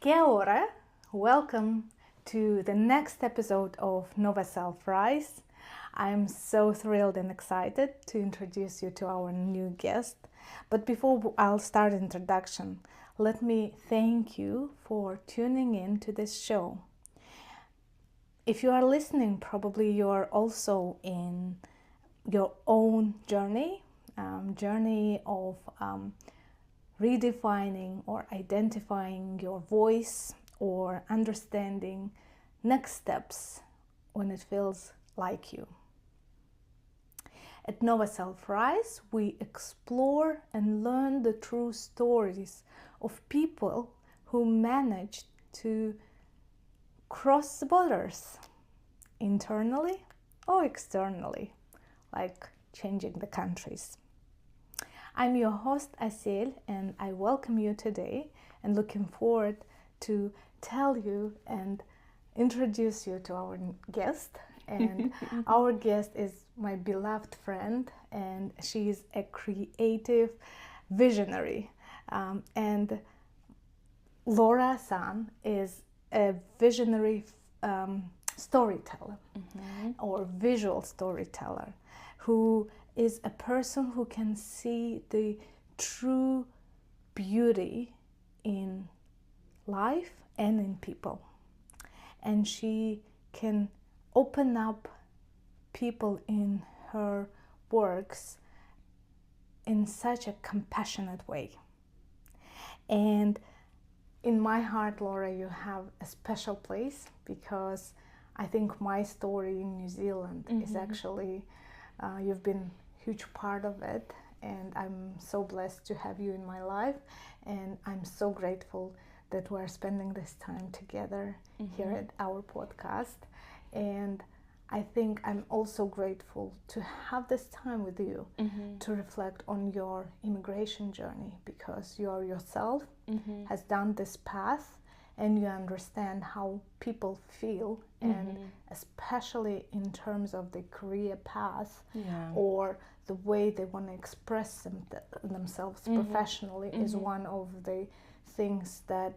Kia ora, welcome to the next episode of Nova Self Rise. I'm so thrilled and excited to introduce you to our new guest. But before I'll start introduction, let me thank you for tuning in to this show. If you are listening, probably you are also in your own journey of redefining or identifying your voice or understanding next steps when it feels like you. At Nova Self Rise, we explore and learn the true stories of people who managed to cross the borders internally or externally, like changing the countries. I'm your host Asan, and I welcome you today and looking forward to tell you and introduce you to our guest. And our guest is my beloved friend, and she is a creative visionary. And Laura Asan is a visionary storyteller or visual storyteller who is a person who can see the true beauty in life and in people. And she can open up people in her works in such a compassionate way. And in my heart, Laura, you have a special place because I think my story in New Zealand is actually, you've been a huge part of it, and I'm so blessed to have you in my life, and I'm so grateful that we're spending this time together here at our podcast. And I think I'm also grateful to have this time with you to reflect on your immigration journey, because you are yourself has done this path and you understand how people feel, and especially in terms of the career path or the way they want to express themselves professionally is one of the things that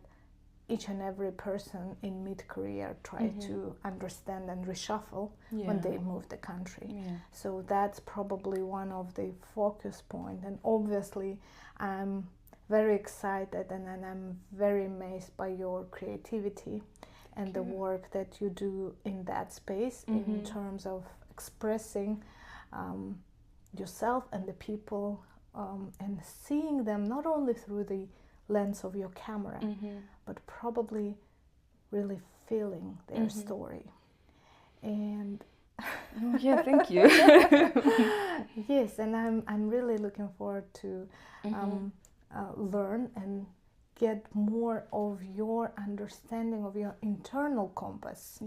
each and every person in mid-career try to understand and reshuffle when they move the country. So that's probably one of the focus points. And obviously I'm very excited and I'm very amazed by your creativity and the work that you do in that space in terms of expressing yourself and the people and seeing them not only through the lens of your camera, but probably really feeling their story. And thank you. yes, and I'm really looking forward to learn and get more of your understanding of your internal compass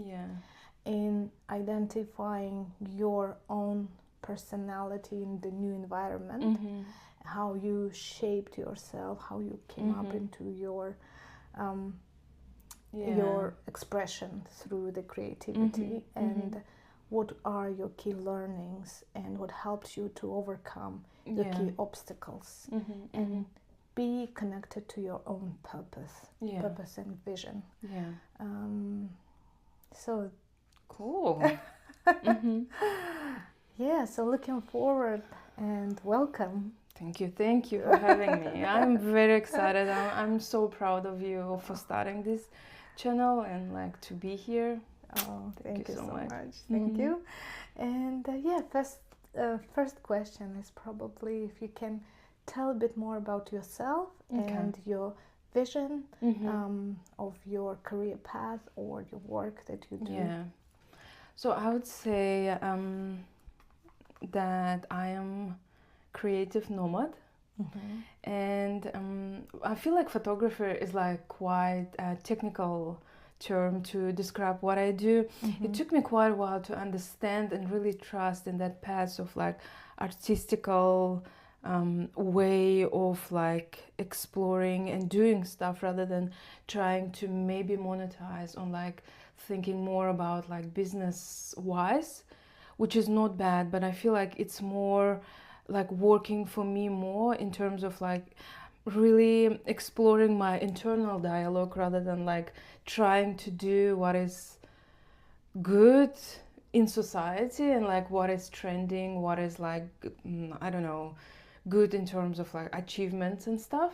in identifying your own personality in the new environment, how you shaped yourself, how you came up into your expression through the creativity, and what are your key learnings and what helps you to overcome your key obstacles and be connected to your own purpose and vision. So Cool. So looking forward and welcome. Thank you for having me. I'm very excited. I'm so proud of you for starting this channel and like to be here. Oh, thank you so much. Thank you. And first question is probably if you can tell a bit more about yourself and your vision of your career path or your work that you do. So I would say that I am creative nomad, and I feel like photographer is like quite a technical term to describe what I do. It took me quite a while to understand and really trust in that path of like artistical way of like exploring and doing stuff rather than trying to maybe monetize on like thinking more about like business wise, which is not bad, but I feel like it's more like working for me more in terms of like really exploring my internal dialogue rather than like trying to do what is good in society and like what is trending, what is like I don't know, good in terms of like achievements and stuff.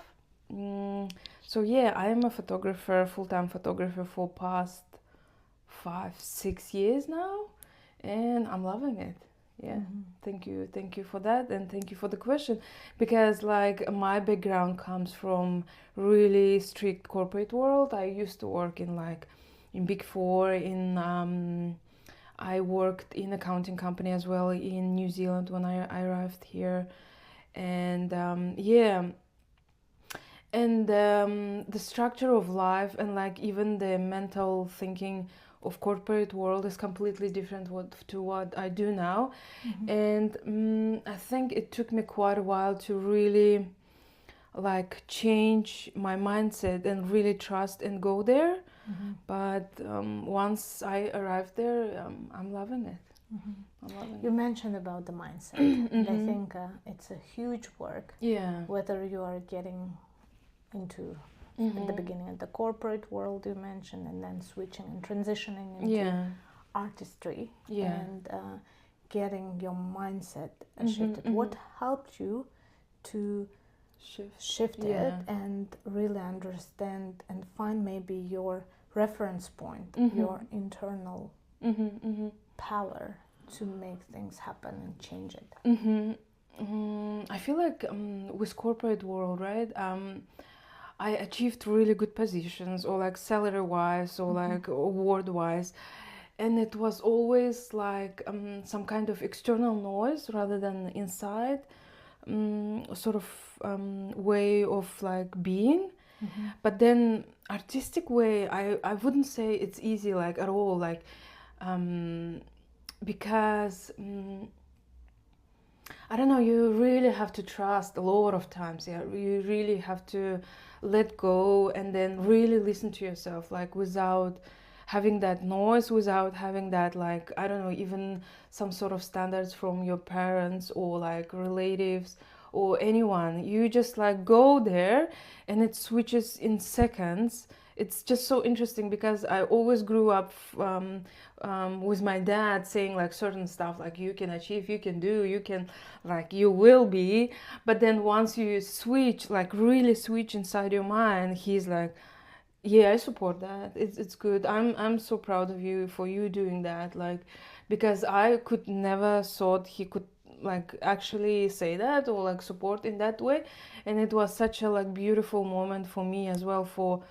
So yeah, I am a photographer, full-time photographer for past 5-6 years now, and I'm loving it. Yeah. Thank you for that, and thank you for the question, because like my background comes from really strict corporate world. I used to work in like in Big Four, in I worked in accounting company as well in New Zealand when I arrived here, and yeah, and the structure of life and like even the mental thinking of corporate world is completely different to what I do now. And I think it took me quite a while to really like change my mindset and really trust and go there. But once I arrived there, I'm loving it. I'm loving You mentioned about the mindset, and I think it's a huge work. Yeah. Whether you are getting into at the beginning of the corporate world you mentioned, and then switching and transitioning into artistry and getting your mindset shifted. What helped you to shift it and really understand and find maybe your reference point, your internal power to make things happen and change it? I feel like with corporate world, right? I achieved really good positions, or like salary wise, or like award wise, and it was always like some kind of external noise rather than inside sort of way of like being. But then artistic way, I wouldn't say it's easy like at all, like because I don't know, you really have to trust a lot of times. Yeah, you really have to let go and then really listen to yourself, like without having that noise, without having that like I don't know, even some sort of standards from your parents or like relatives or anyone. You just like go there and it switches in seconds. It's just so interesting because I always grew up with my dad saying like certain stuff like you can achieve, you can do, you can like you will be. But then once you switch, like really switch inside your mind, he's like, yeah, I support that. It's good. I'm so proud of you for you doing that. Like, because I could never thought he could like actually say that or like support in that way, and it was such a like beautiful moment for me as well, for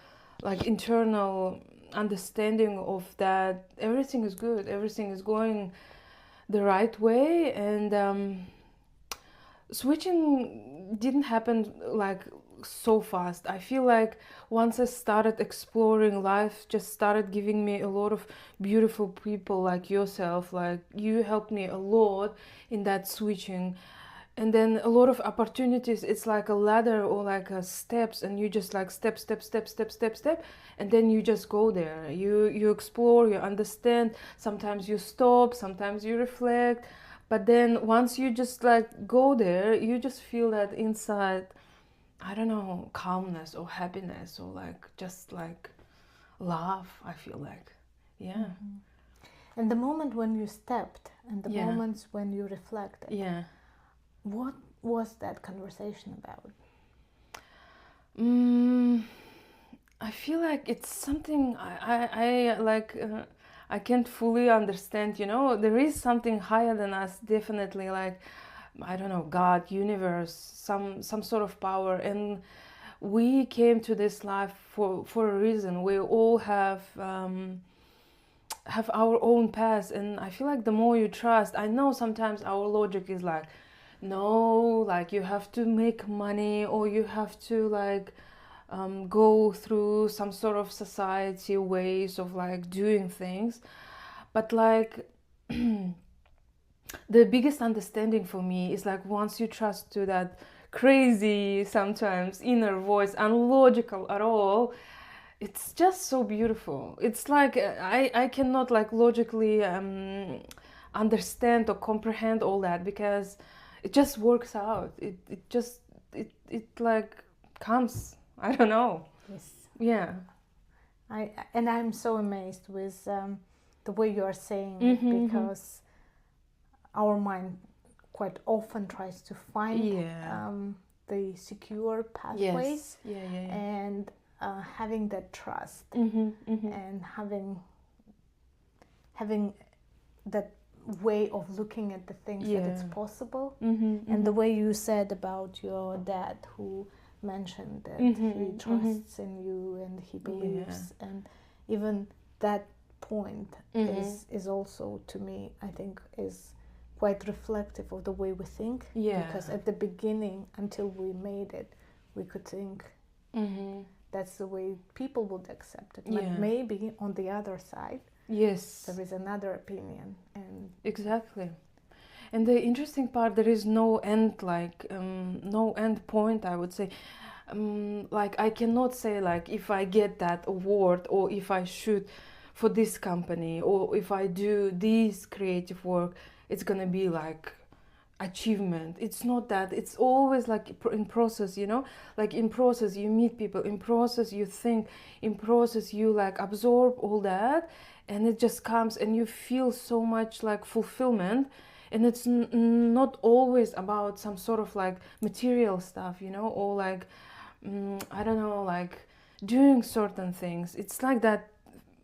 like internal understanding of that everything is good, everything is going the right way. And switching didn't happen like so fast. I feel like once I started exploring, life just started giving me a lot of beautiful people like yourself. Like you helped me a lot in that switching, and then a lot of opportunities. It's like a ladder or like a steps, and you just like step step step step step step, and then you just go there. You explore, you understand. Sometimes you stop, sometimes you reflect, but then once you just like go there, you just feel that inside, I don't know, calmness or happiness or like just like love, I feel like. Yeah. And the moment when you stepped and the moments when you reflected, what was that conversation about? I feel like it's something I like I can't fully understand, you know. There is something higher than us, definitely, like I don't know, God, universe, some sort of power, and we came to this life for a reason. We all have our own path, and I feel like the more you trust, I know sometimes our logic is like, no, like you have to make money or you have to like go through some sort of society ways of like doing things, but like the biggest understanding for me is like once you trust to that crazy sometimes inner voice, unlogical at all, it's just so beautiful. It's like I cannot like logically understand or comprehend all that, because it just works out. It like comes. I don't know. Yes. Yeah. I'm so amazed with the way you are saying it, Mm-hmm, because our mind quite often tries to find the secure pathways. Yes. And having that trust and having that way of looking at the things that it's possible. And the way you said about your dad, who mentioned that he trusts in you and he believes, and even that point is also, to me, I think, is quite reflective of the way we think. Because at the beginning, until we made it, we could think that's the way people would accept it. But maybe on the other side, there is another opinion. And exactly. And the interesting part, there is no end, like no end point, I would say. Like I cannot say like if I get that award, or if I shoot for this company, or if I do this creative work, it's gonna be like achievement. It's not that. It's always like in process, you know, like in process you meet people, in process you think, in process you like absorb all that, and it just comes and you feel so much like fulfillment. And it's not always about some sort of like material stuff, you know, or like I don't know, like doing certain things. It's like that.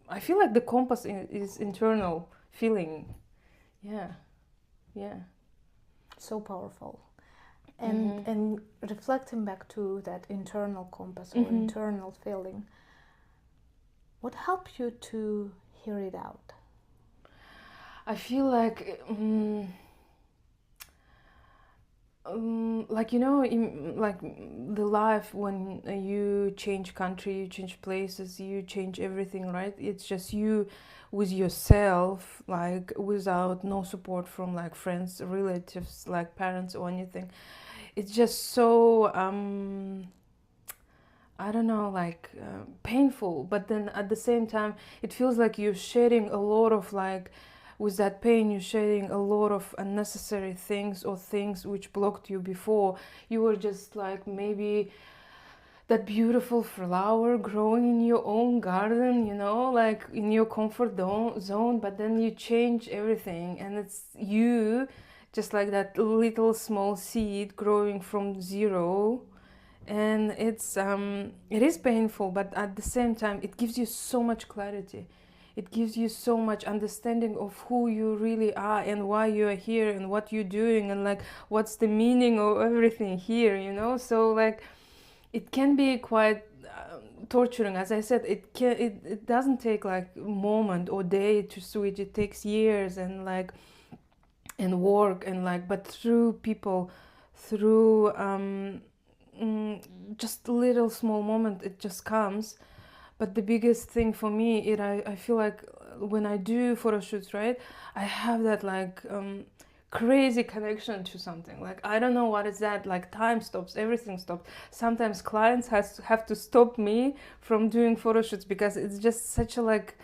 I feel like the compass is internal feeling. Yeah. so powerful. And reflecting back to that internal compass or internal feeling, what helped you to hear it out? I feel like like, you know, like the life, when you change country, you change places, you change everything, right? It's just you with yourself, like without no support from like friends, relatives, like parents or anything. It's just so I don't know, like painful. But then at the same time, it feels like you're shedding a lot of like, with that pain, you're shedding a lot of unnecessary things, or things which blocked you before. You were just like maybe that beautiful flower growing in your own garden, you know, like in your comfort zone, but then you change everything, and it's you, just like that little small seed growing from zero. And it is painful, but at the same time it gives you so much clarity. It gives you so much understanding of who you really are, and why you are here, and what you're doing, and like what's the meaning of everything here, you know. So like it can be quite torturing. As I said, it doesn't take like moment or day to switch. It takes years and like and work, and like, but through people, through just a little small moment, it just comes. But the biggest thing for me, I feel like when I do photo shoots, right, I have that like crazy connection to something. Like I don't know what is that, like time stops, everything stops. Sometimes clients have to stop me from doing photo shoots, because it's just such a like,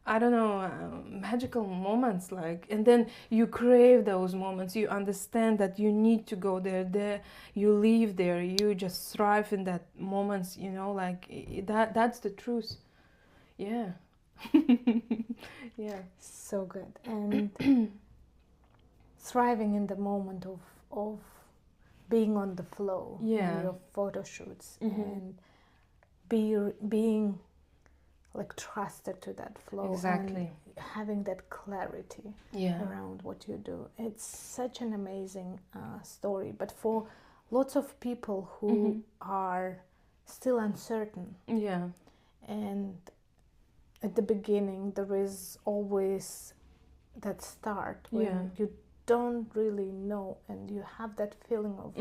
I don't know, magical moments, like, and then you crave those moments. You understand that you need to go there. You live there. You just thrive in that moments. You know, like that's the truth. Yeah. Yeah. So good. And thriving in the moment of being on the flow in your photo shoots, and being like trusted to that flow, exactly, and having that clarity around what you do. It's such an amazing story. But for lots of people who are still uncertain, and at the beginning there is always that start when you don't really know, and you have that feeling of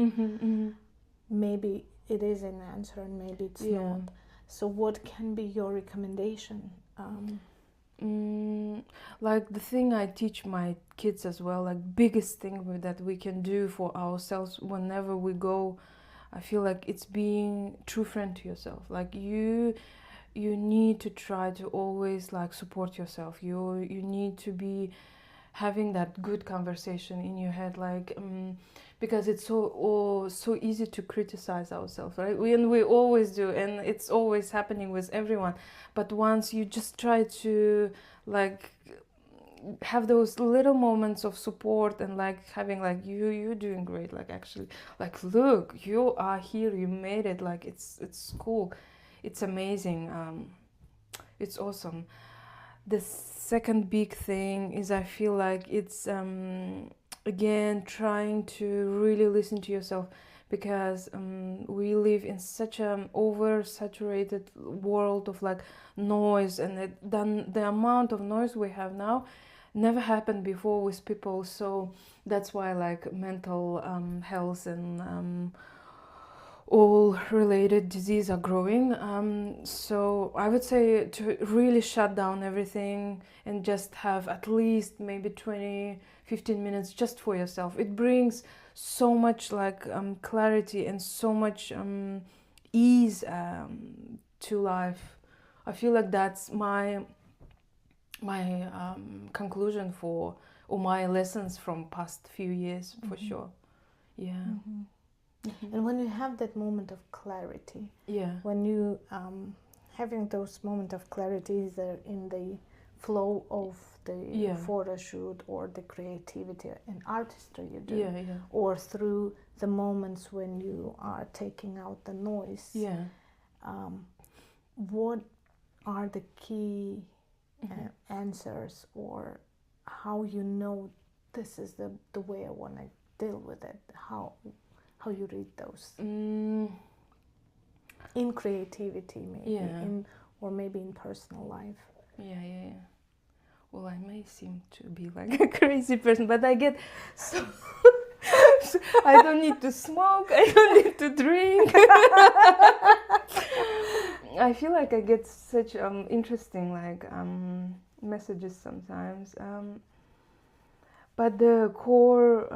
maybe it is an answer and maybe it's not. So what can be your recommendation? Like the thing I teach my kids as well, like biggest thing that we can do for ourselves whenever we go, I feel like it's being true friend to yourself. Like you need to try to always like support yourself. You need to be having that good conversation in your head, like because it's so easy to criticize ourselves, right? We always do, and it's always happening with everyone. But once you just try to like have those little moments of support and like having like you're doing great, like actually like look, you are here, you made it, like it's cool, it's amazing, it's awesome. The second big thing is I feel like it's again trying to really listen to yourself, because we live in such an oversaturated world of like noise, and then the amount of noise we have now never happened before with people. So that's why like mental health and all related disease are growing. So I would say to really shut down everything and just have at least maybe 20-15 minutes just for yourself. It brings so much like clarity and so much ease to life. I feel like that's my conclusion for, or my lessons from past few years, for sure. Yeah. And when you have that moment of clarity, Yeah. when you having those moments of clarity, either in the flow of the photo shoot or the creativity and artistry you do, or through the moments when you are taking out the noise, what are the key answers, or how you know this is the way I want to deal with it? How you read those in creativity, maybe or maybe in personal life. Well, I may seem to be like a crazy person, but I get so I don't need to smoke, I don't need to drink. I feel like I get such interesting like messages sometimes, but the core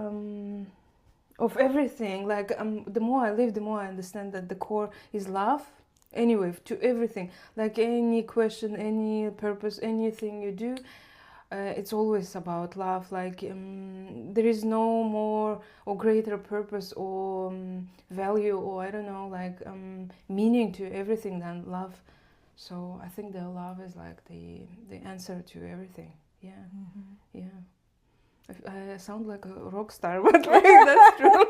of everything, like the more I live, the more I understand that the core is love anyway, to everything. Like any question, any purpose, anything you do, it's always about love. Like there is no more or greater purpose or value, or I don't know, like meaning to everything than love. So I think the love is like the answer to everything. I sound like a rock star, but like, that's true.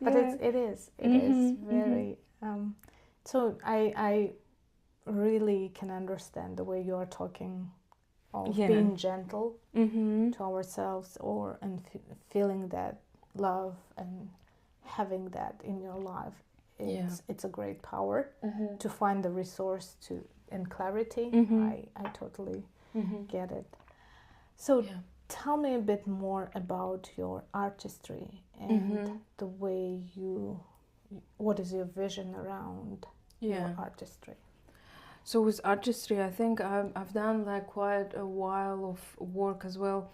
But it is very. So I really can understand the way you are talking of being gentle to ourselves, or and feeling that love and having that in your life. It's a great power to find the resource to and clarity. I totally get it. So. Tell me a bit more about your artistry and the way what is your vision around your artistry? So with artistry, I think I've done like quite a while of work as well.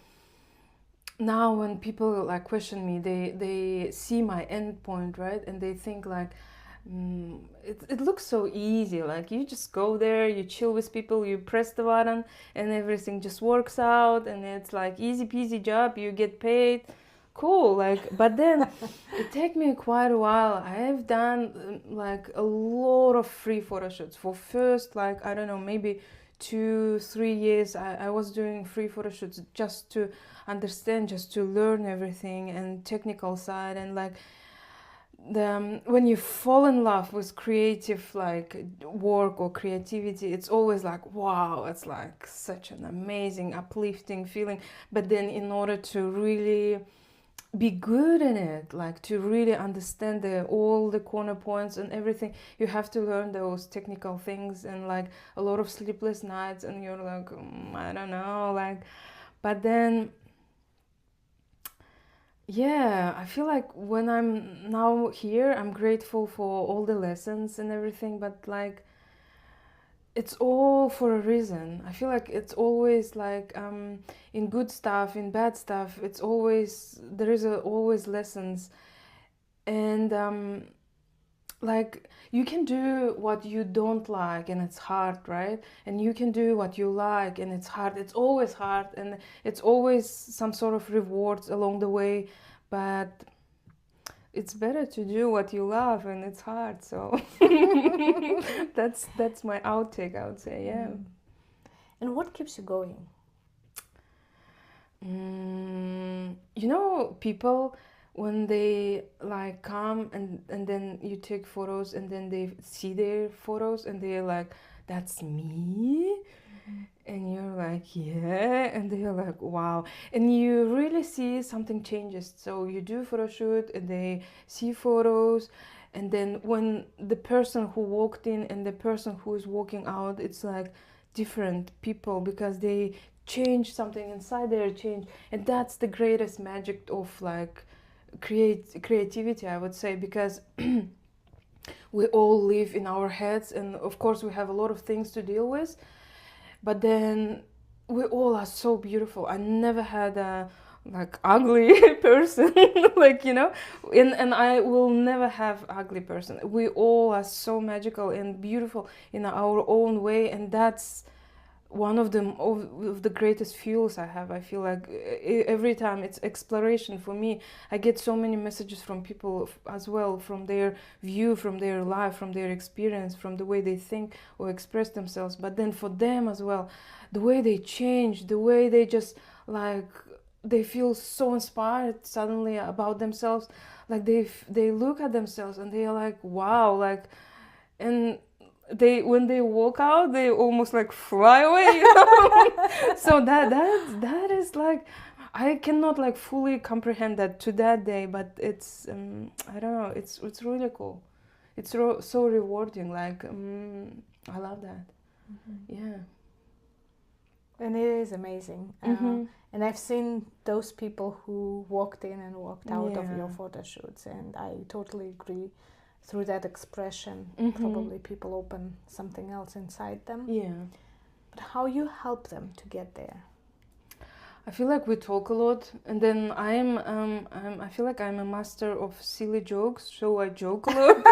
Now when people like question me, they see my end point, right? And they think like, it looks so easy, like you just go there, you chill with people, you press the button and everything just works out, and it's like easy peasy job, you get paid, cool. Like, but then it take me quite a while. I've done like a lot of free photo shoots for first, like I don't know, maybe 2-3 years. I was doing free photo shoots just to understand, just to learn everything and technical side, and like when you fall in love with creative like work or creativity, it's always like wow, it's like such an amazing uplifting feeling. But then in order to really be good in it, like to really understand all the corner points and everything, you have to learn those technical things, and like a lot of sleepless nights, and you're like I don't know, like, but then I feel like when I'm now here, I'm grateful for all the lessons and everything, but like it's all for a reason. I feel like it's always like in good stuff, in bad stuff, it's always there is always lessons. And like you can do what you don't like and it's hard, right? And you can do what you like and it's hard. It's always hard, and it's always some sort of rewards along the way, but it's better to do what you love, and it's hard. So that's my outtake, I would say. Yeah. And what keeps you going? You know, people, when they like come and then you take photos and then they see their photos and they're like, that's me. And you're like, yeah, and they're like, wow. And you really see something changes. So you do photo shoot and they see photos, and then when the person who walked in and the person who is walking out, it's like different people, because they change something inside their change. And that's the greatest magic of like creativity, I would say, because we all live in our heads, and of course we have a lot of things to deal with, but then we all are so beautiful. I never had a like ugly person, like, you know, and I will never have ugly person. We all are so magical and beautiful in our own way, and that's one of the greatest fuels I have. I feel like every time it's exploration for me. I get so many messages from people as well, from their view, from their life, from their experience, from the way they think or express themselves. But then for them as well, the way they change, the way they just like they feel so inspired suddenly about themselves. Like they look at themselves and they are like, wow, like, and they, when they walk out, they almost like fly away, you know? So that is like, I cannot like fully comprehend that to that day, but it's I don't know, it's really cool. It's so rewarding. Like I love that. Yeah. And it is amazing. And I've seen those people who walked in and walked out of your photo shoots, and I totally agree. Through that expression, probably people open something else inside them. Yeah. But how you help them to get there? I feel like we talk a lot, and then I feel like I'm a master of silly jokes, so I joke a lot.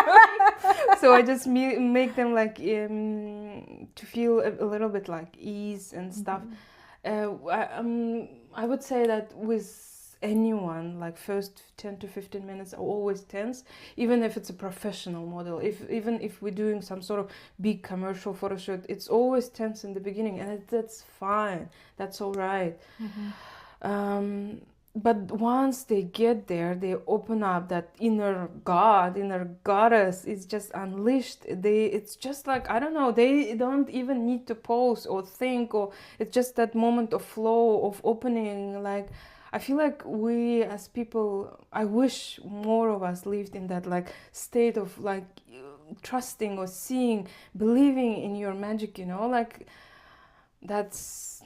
So I just make them like to feel a little bit like ease and stuff. I would say that with anyone, like first 10 to 15 minutes are always tense, even if it's a professional model. Even if we're doing some sort of big commercial photo shoot, it's always tense in the beginning, and that's fine. That's all right. But once they get there, they open up, that inner god, inner goddess is just unleashed. It's just like, I don't know, they don't even need to pose or think, or it's just that moment of flow, of opening. Like, I feel like we as people, I wish more of us lived in that like state of like trusting or seeing, believing in your magic, you know, like that's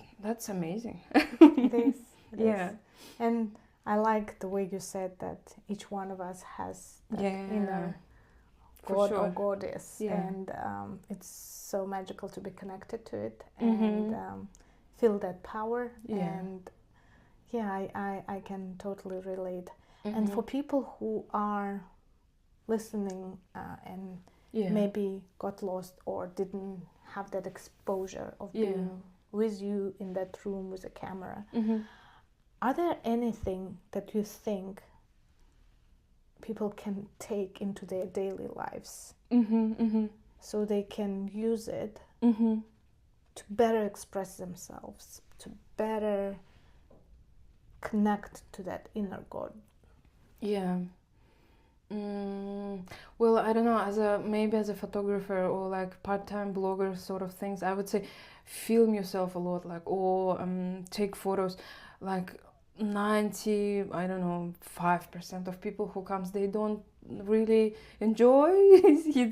amazing. It is. Yeah. And I like the way you said that each one of us has that inner god or goddess, and it's so magical to be connected to it and feel that power. And I can totally relate. And for people who are listening and maybe got lost or didn't have that exposure of being with you in that room with a camera, are there anything that you think people can take into their daily lives so they can use it to better express themselves, to better connect to that inner god? Yeah. Well, I don't know, maybe as a photographer or like part-time blogger sort of things, I would say film yourself a lot, like, or take photos. Like 5% of people who comes, they don't really enjoy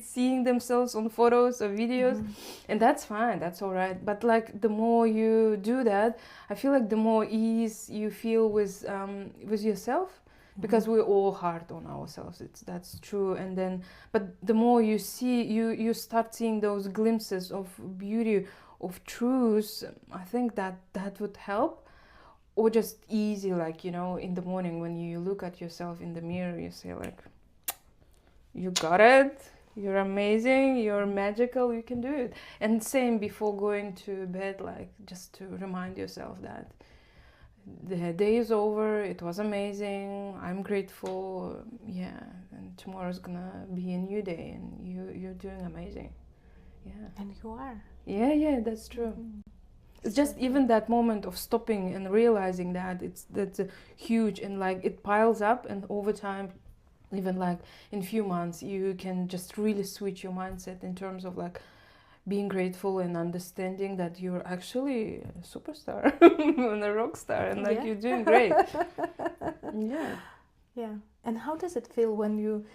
seeing themselves on photos or videos, and that's fine, that's all right. But like the more you do that, I feel like the more ease you feel with yourself, because we're all hard on ourselves, that's true. And then, but the more you see, you start seeing those glimpses of beauty, of truth. I think that would help. Or just easy, like, you know, in the morning when you look at yourself in the mirror, you say like, you got it, you're amazing, you're magical, you can do it. And same before going to bed, like just to remind yourself that the day is over, it was amazing, I'm grateful, yeah, and tomorrow's gonna be a new day and you're doing amazing. Yeah. And you are. Yeah, that's true. It's just even that moment of stopping and realizing that that's a huge, and like it piles up, and over time, even like in few months, you can just really switch your mindset in terms of like being grateful and understanding that you're actually a superstar and a rock star, and like you're doing great. Yeah. And how does it feel when you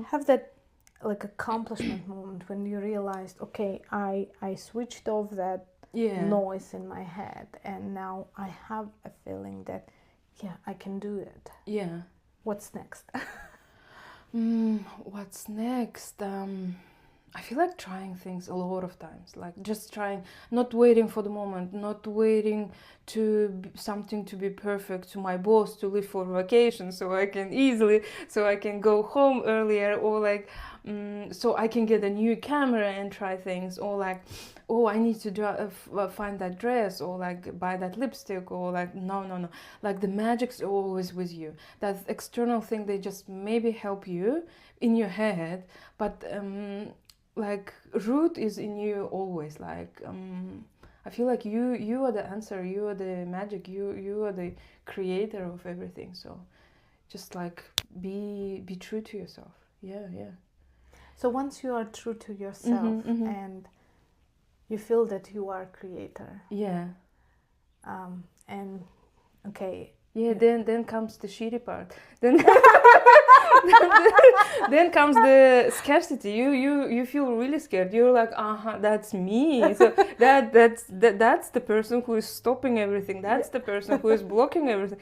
have that like accomplishment moment, when you realized, okay, I switched off that noise in my head, and now I have a feeling that I can do it. Yeah. What's next? What's next? I feel like trying things a lot of times, like just trying, not waiting for the moment, not waiting to something to be perfect, to my boss to leave for vacation so I can go home earlier, or like so I can get a new camera and try things, or like, oh, I need to find that dress, or like buy that lipstick, or like no, like the magic's always with you. That external thing, they just maybe help you in your head, but like root is in you always. Like I feel like you are the answer, you are the magic, you are the creator of everything. So just like be true to yourself. Yeah. So once you are true to yourself and you feel that you are creator, and okay, then comes the shitty part. Then comes the scarcity. You feel really scared. You're like, that's me. So that's the person who is stopping everything. That's the person who is blocking everything.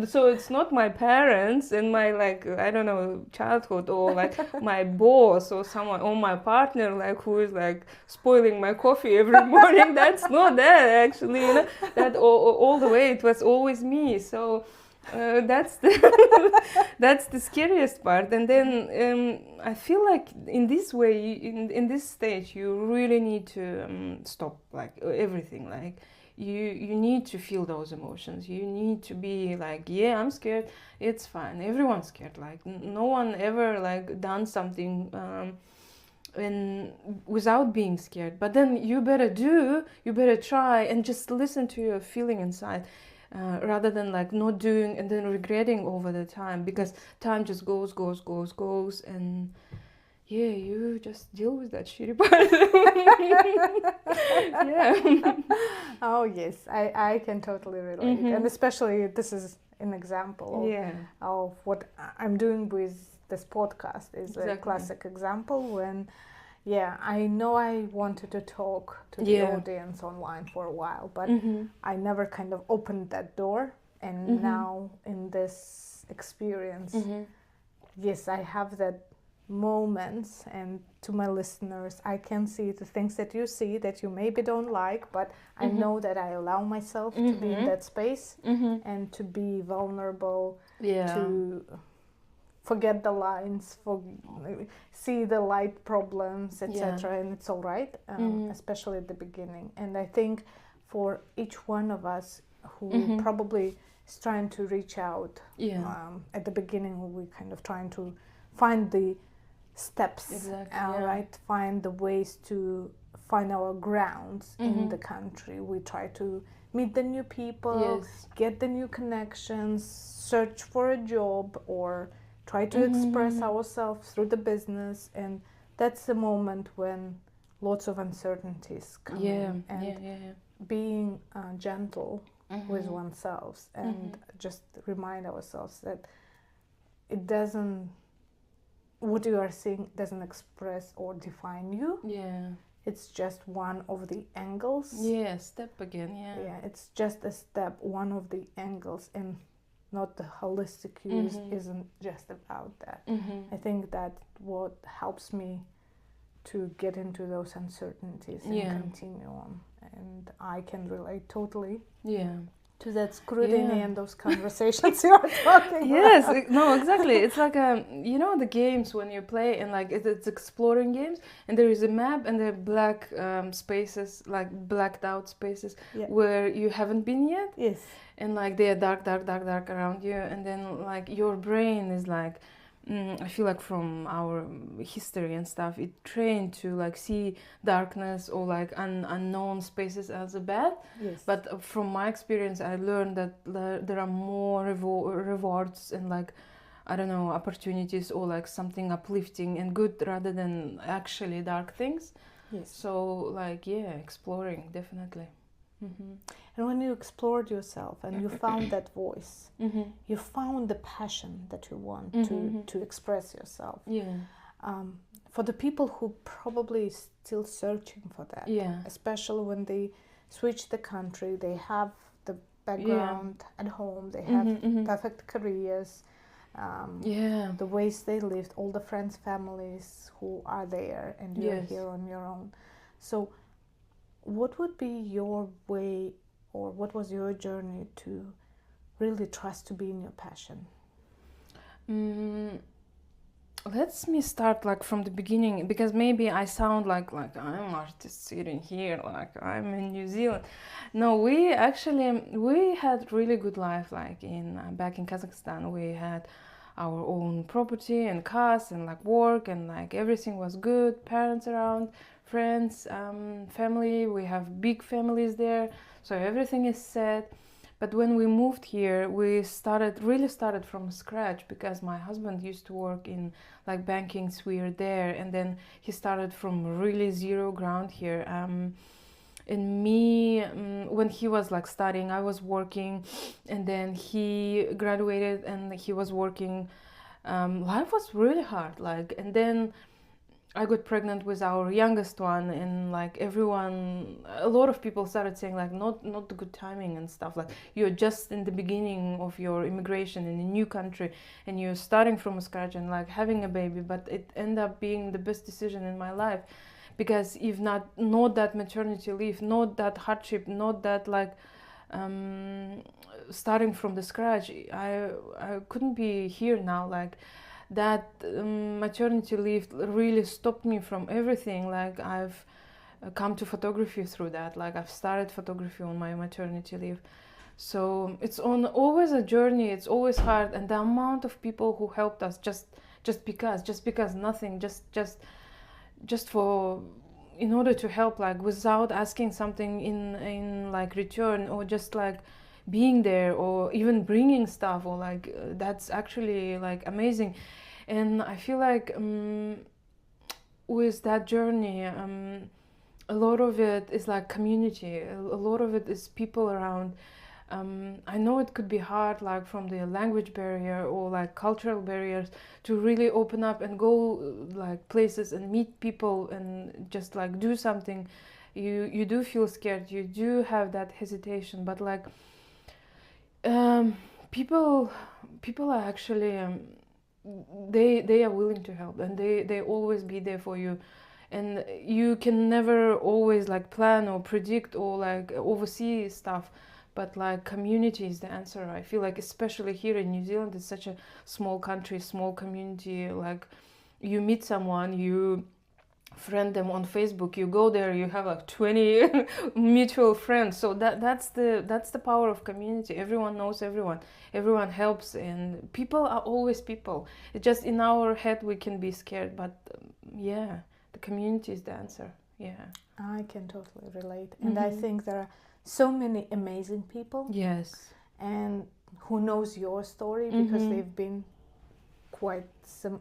So it's not my parents and my, like, I don't know, childhood, or like my boss or someone, or my partner, like, who is like spoiling my coffee every morning. That's not that, actually. You know, that all the way it was always me. So that's the scariest part. And then I feel like in this way, in this stage, you really need to stop like everything. Like you need to feel those emotions. You need to be like, yeah, I'm scared. It's fine. Everyone's scared. Like no one ever like done something and without being scared. But then you better try and just listen to your feeling inside. Rather than like not doing and then regretting over the time, because time just goes, and you just deal with that shitty part. Oh yes, I can totally relate. And especially this is an example of what I'm doing with this podcast is a classic example when I know I wanted to talk to the audience online for a while, but I never kind of opened that door. And now in this experience, yes, I have that moments, and to my listeners, I can see the things that you see that you maybe don't like, but I know that I allow myself to be in that space and to be vulnerable, to forget the lines, see the light problems, etc. And it's all right, especially at the beginning. And I think for each one of us who probably is trying to reach out, at the beginning we kind of trying to find the steps, right? Find the ways to find our grounds in the country. We try to meet the new people, get the new connections, search for a job, or try to express ourselves through the business. And that's the moment when lots of uncertainties come in. And being gentle with oneself and just remind ourselves that it doesn't, what you are seeing doesn't express or define you. It's just one of the angles. Step again. It's just a step, one of the angles, and not the holistic use isn't just about that. I think that what helps me to get into those uncertainties and continue on. And I can relate totally. To that scrutiny and those conversations you are talking yes, about. no, exactly. It's like you know the games when you play and like it's exploring games, and there is a map and there are black spaces, like blacked out spaces where you haven't been yet. Yes. And like they are dark, dark, dark, dark around you, and then like your brain is like. I feel like from our history and stuff, it trained to like see darkness or like unknown spaces as a bad. Yes. But from my experience, I learned that there are more rewards and like, I don't know, opportunities or like something uplifting and good rather than actually dark things. Yes. So like, yeah, exploring, definitely. Mm-hmm. And when you explored yourself and you found that voice, you found the passion that you want to express yourself. Yeah. For the people who probably still searching for that, especially when they switch the country, they have the background at home, they have perfect careers, the ways they lived, all the friends, families who are there, and you're here on your own. So what would be your way, or what was your journey to really trust to be in your passion? Let me start like from the beginning, because maybe I sound like I'm artist sitting here, like I'm in New Zealand. No, we had really good life, like in back in Kazakhstan. We had our own property and cars and like work, and like everything was good, parents around, friends, family. We have big families there, so everything is set. But when we moved here, we really started from scratch, because my husband used to work in like banking sphere there, and then he started from really zero ground here. And me, when he was like studying, I was working, and then he graduated and he was working. Life was really hard, like, and then I got pregnant with our youngest one, and like a lot of people started saying like not the good timing and stuff, like you're just in the beginning of your immigration in a new country and you're starting from scratch and like having a baby. But it ended up being the best decision in my life, because if not that maternity leave, not that hardship, not that like starting from the scratch, I couldn't be here now. Like that maternity leave really stopped me from everything. Like I've come to photography through that. Like I've started photography on my maternity leave. So it's always a journey. It's always hard, and the amount of people who helped us just because nothing, just for in order to help, like without asking something in like return, or just like being there, or even bringing stuff, or like that's actually like amazing. And I feel like with that journey, a lot of it is like community, a lot of it is people around. I know it could be hard, like from the language barrier or like cultural barriers, to really open up and go like places and meet people and just like do something. You do feel scared, you do have that hesitation, but like people are actually they are willing to help, and they always be there for you. And you can never always like plan or predict or like oversee stuff, but like community is the answer. I feel like especially here in New Zealand, it's such a small country, small community. Like you meet someone, you friend them on Facebook, you go there, you have like 20 mutual friends. So that's the power of community. Everyone knows everyone helps, and people are always people. It's just in our head we can be scared, but yeah, the community is the answer. Yeah, I can totally relate. And I think there are so many amazing people, yes, and who knows your story, because they've been quite some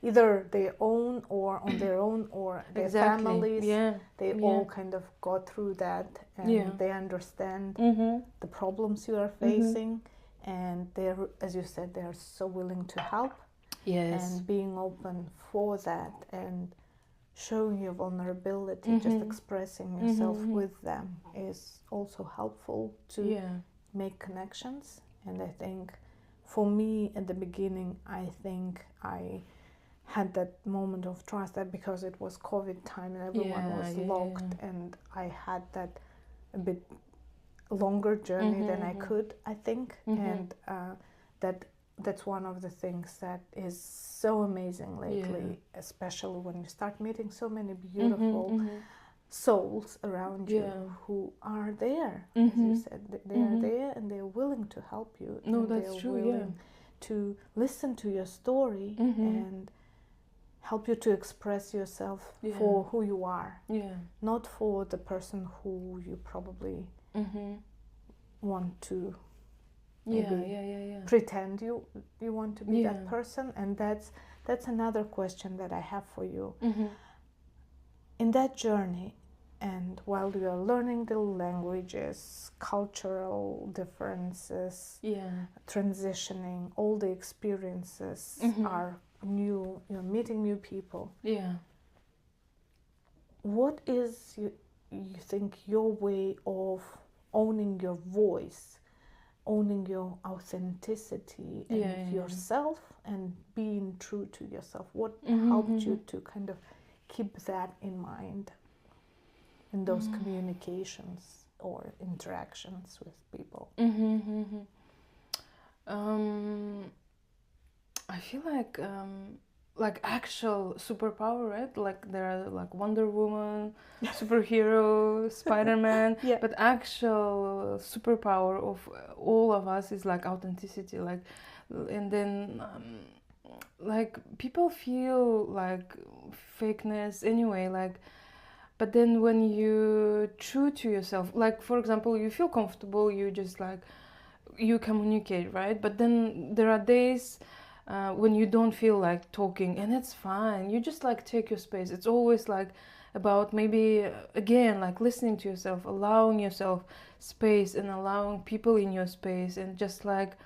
either their own or on their own, or their families. They all kind of got through that, and they understand the problems you are facing, and they're, as you said, they're so willing to help. And being open for that, and showing your vulnerability, just expressing yourself with them, is also helpful to make connections. And I think for me at the beginning, I think I had that moment of trust, that because it was COVID time and everyone was locked, and I had that a bit longer journey than I could, I think, Mm-hmm. and that's one of the things that is so amazing lately, especially when you start meeting so many beautiful souls around you who are there, as you said, they are there and they're willing to help you. No, and that's they're true. willing to listen to your story and help you to express yourself for who you are, not for the person who you probably want to maybe pretend you want to be that person. And that's another question that I have for you. In that journey, and while you are learning the languages, cultural differences, transitioning, all the experiences are new, you're meeting new people. What is you think your way of owning your voice, owning your authenticity and yourself and being true to yourself? What helped you to kind of keep that in mind in those communications or interactions with people? I feel like actual superpower, right? Like there are like Wonder Woman, superhero, Spider-Man, but actual superpower of all of us is like authenticity. Like, and then like people feel like fakeness anyway. Like, but then when you true to yourself, like for example, you feel comfortable, you just like you communicate, right? But then there are days when you don't feel like talking, and it's fine. You just like take your space. It's always like about maybe again like listening to yourself, allowing yourself space, and allowing people in your space, and just like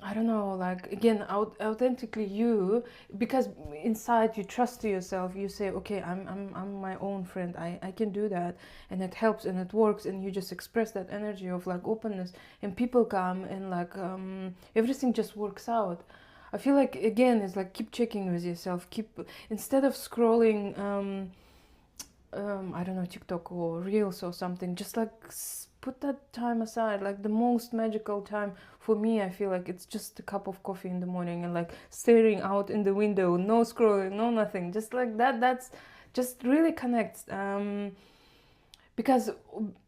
I don't know, like again, authentically you, because inside you trust to yourself. You say, okay, I'm my own friend. I can do that, and it helps and it works. And you just express that energy of like openness, and people come and like everything just works out. I feel like again, it's like keep checking with yourself. Keep instead of scrolling, I don't know, TikTok or Reels or something. Just like put that time aside. Like the most magical time for me, I feel like it's just a cup of coffee in the morning and like staring out in the window, no scrolling, no nothing, just like that. That's just really connects, because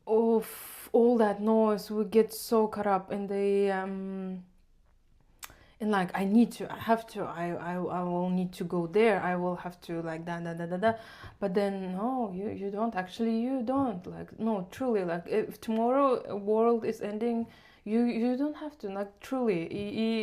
of all that noise we get so caught up in the and like I need to, I have to, I will need to go there, I will have to like da. But then no, you don't actually, you don't like, no, truly, like if tomorrow a world is ending, you don't have to, like truly,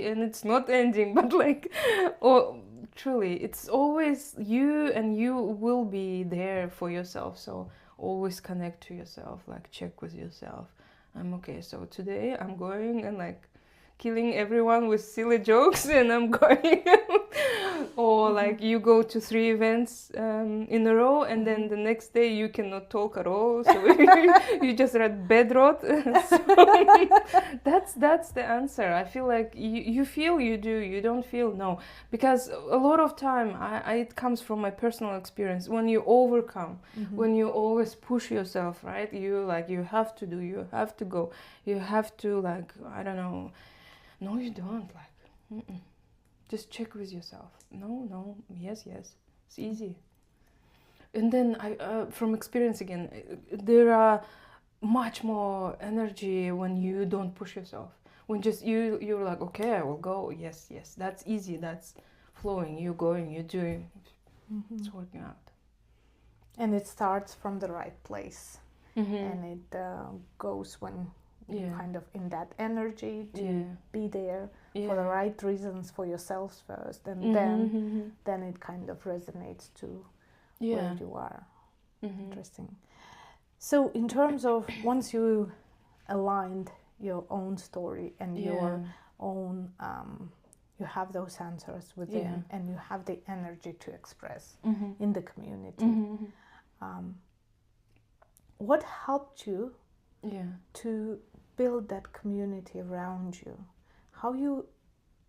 and it's not ending, but like or truly it's always you, and you will be there for yourself. So always connect to yourself, like check with yourself. I'm okay, so today I'm going and like killing everyone with silly jokes, and I'm going or like you go to 3 events in a row, and then the next day you cannot talk at all, so you just read bed rot. So that's the answer. I feel like you feel you do, you don't feel no, because a lot of time it comes from my personal experience. When you overcome, when you always push yourself, right, you like you have to do, you have to go, you have to like I don't know. No, you don't. Like, just check with yourself. No, yes. It's easy. And then from experience again, there are much more energy when you don't push yourself. When just you're like, okay, I will go. Yes, that's easy. That's flowing. You're going. You're doing. It's working out. And it starts from the right place, and it goes when you kind of in that energy to be there for the right reasons for yourselves first, and then it kind of resonates to where you are. Interesting. So in terms of once you aligned your own story and your own you have those answers within, and you have the energy to express in the community, what helped you to build that community around you? How you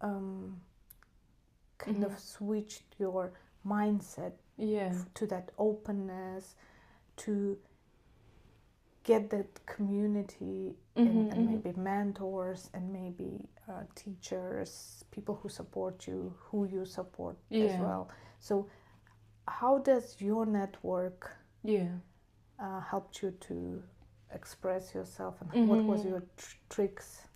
kind of switched your mindset to that openness, to get that community and maybe mentors and maybe teachers, people who support you, who you support as well. So how does your network helped you to express yourself, and what was your tricks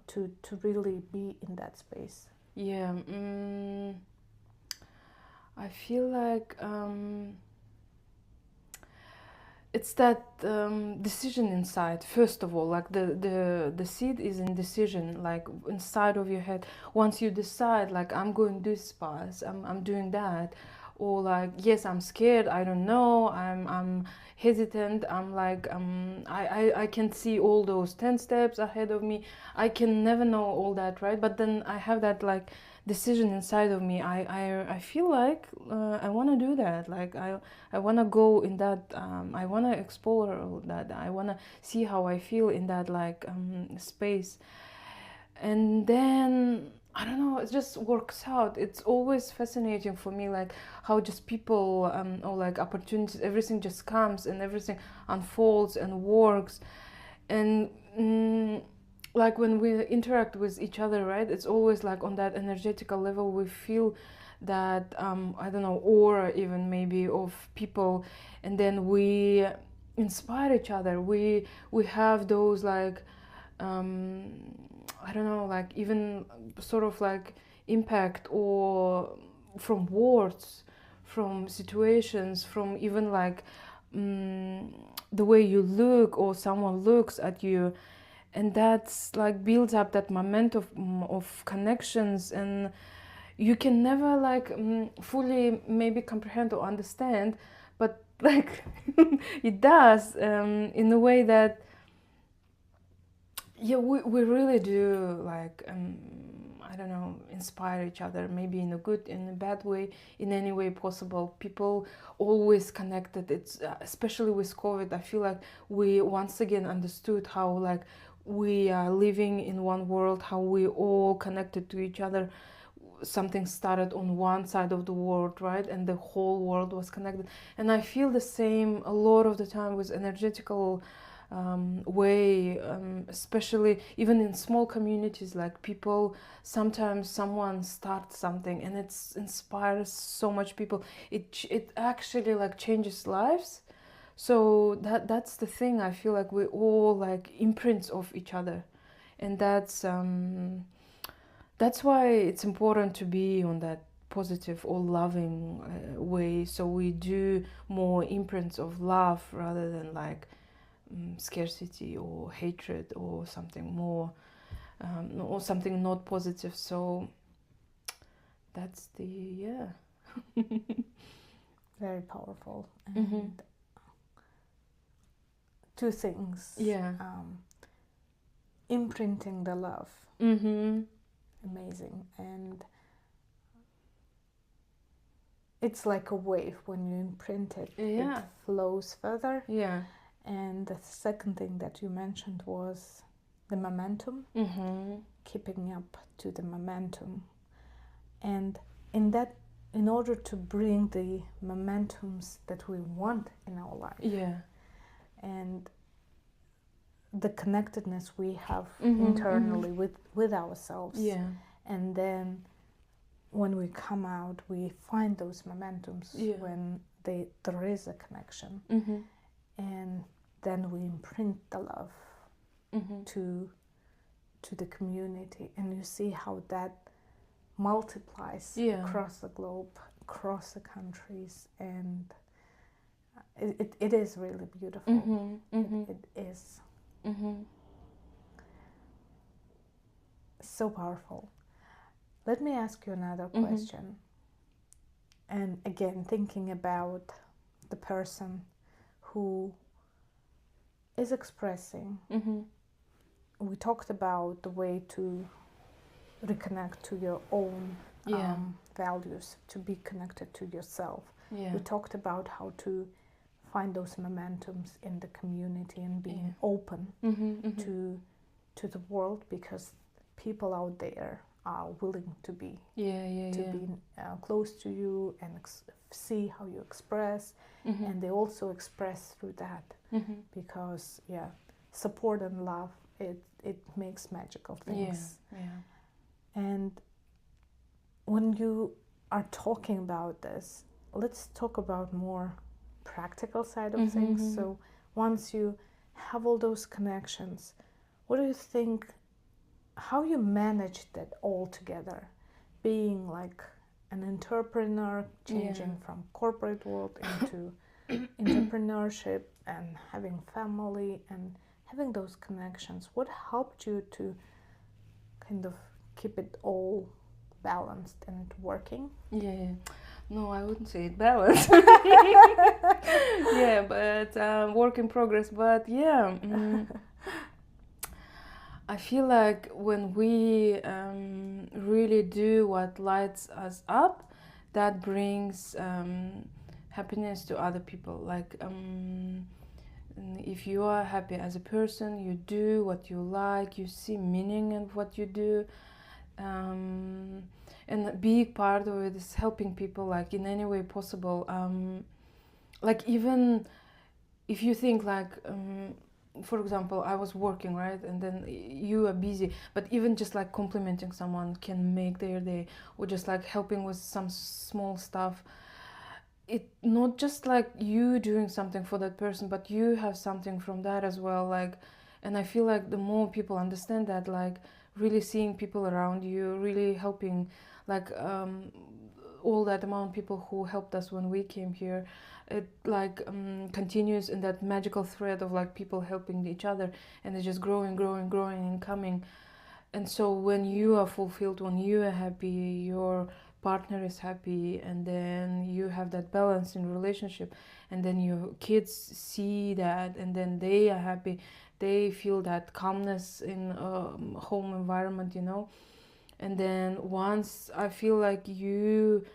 to really be in that space? I feel like it's that decision inside. First of all, like the seed is in decision, like inside of your head. Once you decide, like, I'm going this path, I'm doing that, or like, yes, I'm scared, I don't know, I'm hesitant, I'm like I can see all those 10 steps ahead of me, I can never know all that, right? But then I have that like decision inside of me. I feel like I want to do that, like I want to go in that I want to explore all that, I want to see how I feel in that like space. And then I don't know, it just works out. It's always fascinating for me, like how just people or like opportunities, everything just comes and everything unfolds and works. And like when we interact with each other, right, it's always like on that energetical level we feel that I don't know, aura even maybe of people, and then we inspire each other. We have those like I don't know, like even sort of like impact, or from words, from situations, from even like the way you look or someone looks at you, and that's like builds up that momentum of connections. And you can never like fully maybe comprehend or understand, but like it does in a way that we really do like I don't know, inspire each other, maybe in a good, in a bad way, in any way possible. People always connected. It's especially with COVID, I feel like we once again understood how like we are living in one world, how we all connected to each other. Something started on one side of the world, right, and the whole world was connected. And I feel the same a lot of the time with energetical way, especially even in small communities, like people, sometimes someone starts something and it inspires so much people, it actually like changes lives. So that's the thing, I feel like we all like imprints of each other, and that's why it's important to be on that positive or loving way, so we do more imprints of love rather than like scarcity or hatred or something more or something not positive. So that's the Very powerful. And two things. Imprinting the love. Amazing. And it's like a wave. When you imprint it, it flows further. And the second thing that you mentioned was the momentum, keeping up to the momentum. And in order to bring the momentums that we want in our life, and the connectedness we have internally with ourselves, and then when we come out, we find those momentums when there is a connection, and then we imprint the love to the community, and you see how that multiplies across the globe, across the countries, and it is really beautiful. It is so powerful. Let me ask you another question. And again, thinking about the person who is expressing. We talked about the way to reconnect to your own values, to be connected to yourself. We talked about how to find those momentums in the community and being open to the world, because people out there are willing to be close to you and see how you express, and they also express through that, because support and love, it makes magical things. And when you are talking about this, let's talk about more practical side of things. So once you have all those connections, what do you think, how you manage that all together, being like an entrepreneur, changing from corporate world into entrepreneurship, and having family and having those connections? What helped you to kind of keep it all balanced and working? No, I wouldn't say it balanced. But work in progress. But I feel like when we really do what lights us up, that brings happiness to other people. Like if you are happy as a person, you do what you like, you see meaning in what you do, and a big part of it is helping people, like in any way possible. Like even if you think like for example, I was working, right, and then you are busy, but even just like complimenting someone can make their day, or just like helping with some small stuff. It not just like you doing something for that person, but you have something from that as well. Like, and I feel like the more people understand that, like really seeing people around you, really helping, like all that amount of people who helped us when we came here, it like continues in that magical thread of like people helping each other, and it's just growing and coming. And so when you are fulfilled, when you are happy, your partner is happy, and then you have that balance in relationship, and then your kids see that, and then they are happy, they feel that calmness in a home environment, you know. And then once I feel like you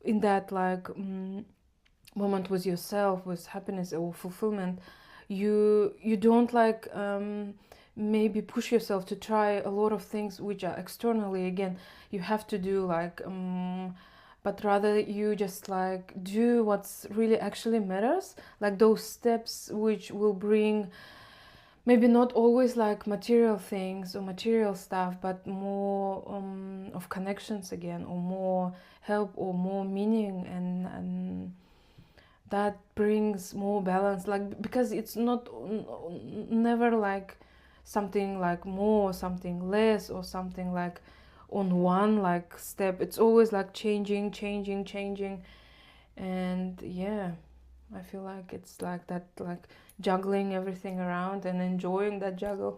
in that like moment with yourself, with happiness or fulfillment, you don't like maybe push yourself to try a lot of things which are externally, again, you have to do, like but rather you just like do what's really actually matters, like those steps which will bring maybe not always like material things or material stuff, but more of connections again, or more help or more meaning, and that brings more balance, like because it's not never like something like more, something less, or something like on one like step. It's always like changing, and I feel like it's like that, like juggling everything around and enjoying that juggle.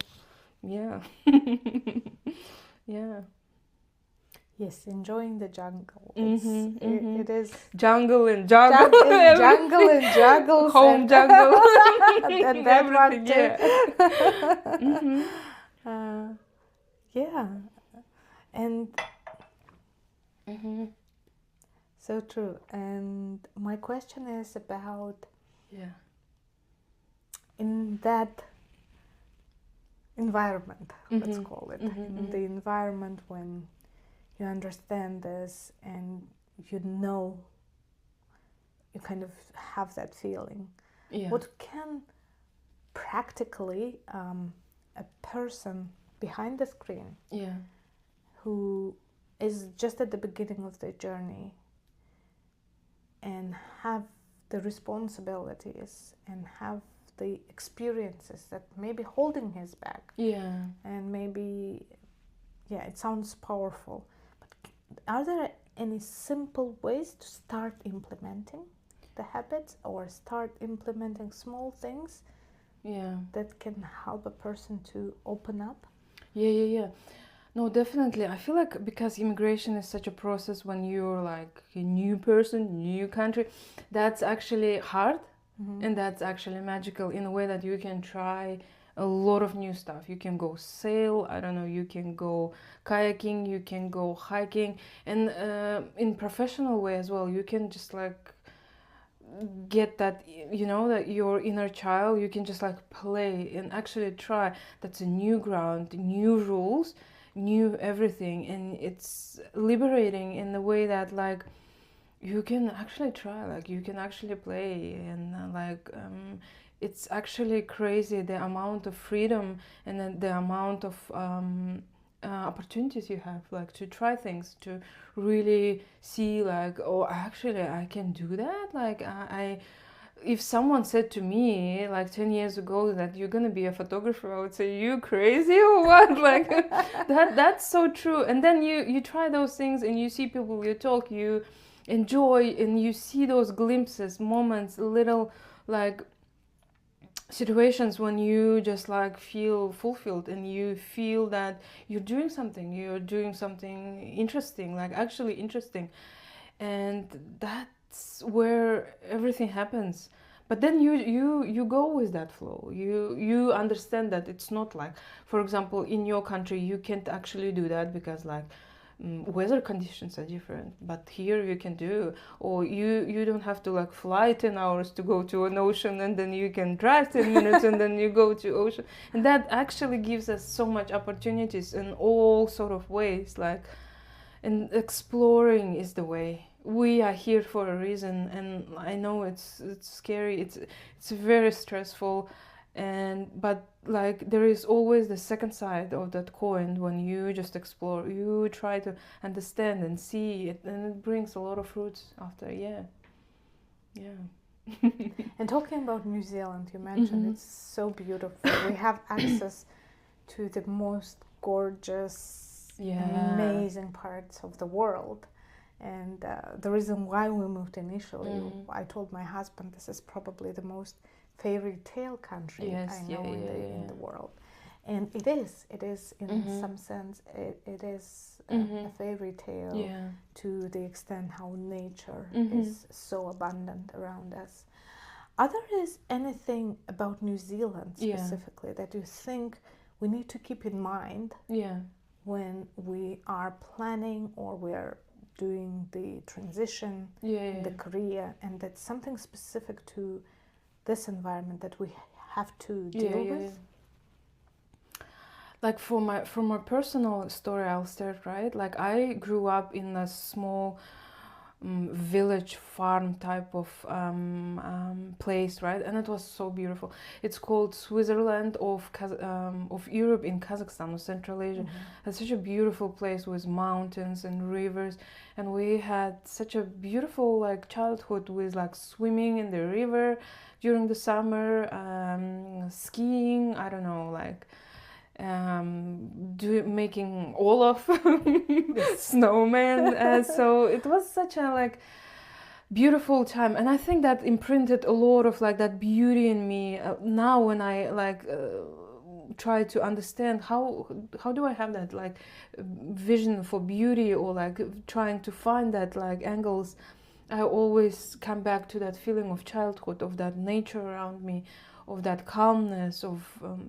Yes, enjoying the jungle. It is jungle and juggle, jungle and juggles, home and jungle, and that one too. And so true. And my question is about in that environment, let's call it, in the environment when you understand this and you know, you kind of have that feeling. What can practically a person behind the screen who is just at the beginning of their journey and have the responsibilities and have the experiences that may be holding his back, and maybe it sounds powerful, but are there any simple ways to start implementing the habits, or start implementing small things that can help a person to open up? No, definitely. I feel like because immigration is such a process, when you're like a new person, new country, that's actually hard, and that's actually magical in a way that you can try a lot of new stuff. You can go sail, I don't know, you can go kayaking, you can go hiking, and in professional way as well, you can just like get that, you know, that your inner child, you can just like play and actually try. That's a new ground, new rules. new everything, and it's liberating in the way that like you can actually try, like you can actually play, and it's actually crazy the amount of freedom and the amount of opportunities you have, like to try things, to really see like, oh, actually I can do that. Like I if someone said to me like 10 years ago that you're gonna be a photographer, I would say, you crazy or what? Like that's so true. And then you try those things and you see people, you talk, you enjoy, and you see those glimpses, moments, little like situations when you just like feel fulfilled, and you feel that you're doing something interesting, like actually interesting. And that's where everything happens. But then you go with that flow. You understand that it's not like, for example, in your country you can't actually do that because like weather conditions are different, but here you can do. Or you don't have to like fly 10 hours to go to an ocean, and then you can drive 10 minutes and then you go to ocean. And that actually gives us so much opportunities in all sort of ways, like, and exploring is the way. We are here for a reason, and I know it's scary, it's very stressful, and but like there is always the second side of that coin. When you just explore, you try to understand and see it, and it brings a lot of fruits after. Yeah. And talking about New Zealand, you mentioned it's so beautiful. We have access to the most gorgeous, amazing parts of the world. And the reason why we moved initially, I told my husband this is probably the most fairy tale country I know in the world. And it is in some sense, it is a fairy tale to the extent how nature is so abundant around us. Are there anything about New Zealand specifically that you think we need to keep in mind when we are planning or we're doing the transition in the career, and that's something specific to this environment that we have to deal with? Like from my personal story, I'll start, right? Like I grew up in a small village farm type of place, right? And it was so beautiful. It's called Switzerland of Europe in Kazakhstan or Central Asia. It's such a beautiful place with mountains and rivers, and we had such a beautiful like childhood with like swimming in the river during the summer, skiing, I don't know, like making Olaf snowman. So it was such a like beautiful time, and I think that imprinted a lot of like that beauty in me. Now when I like try to understand how do I have that like vision for beauty, or like trying to find that like angles, I always come back to that feeling of childhood, of that nature around me, of that calmness, of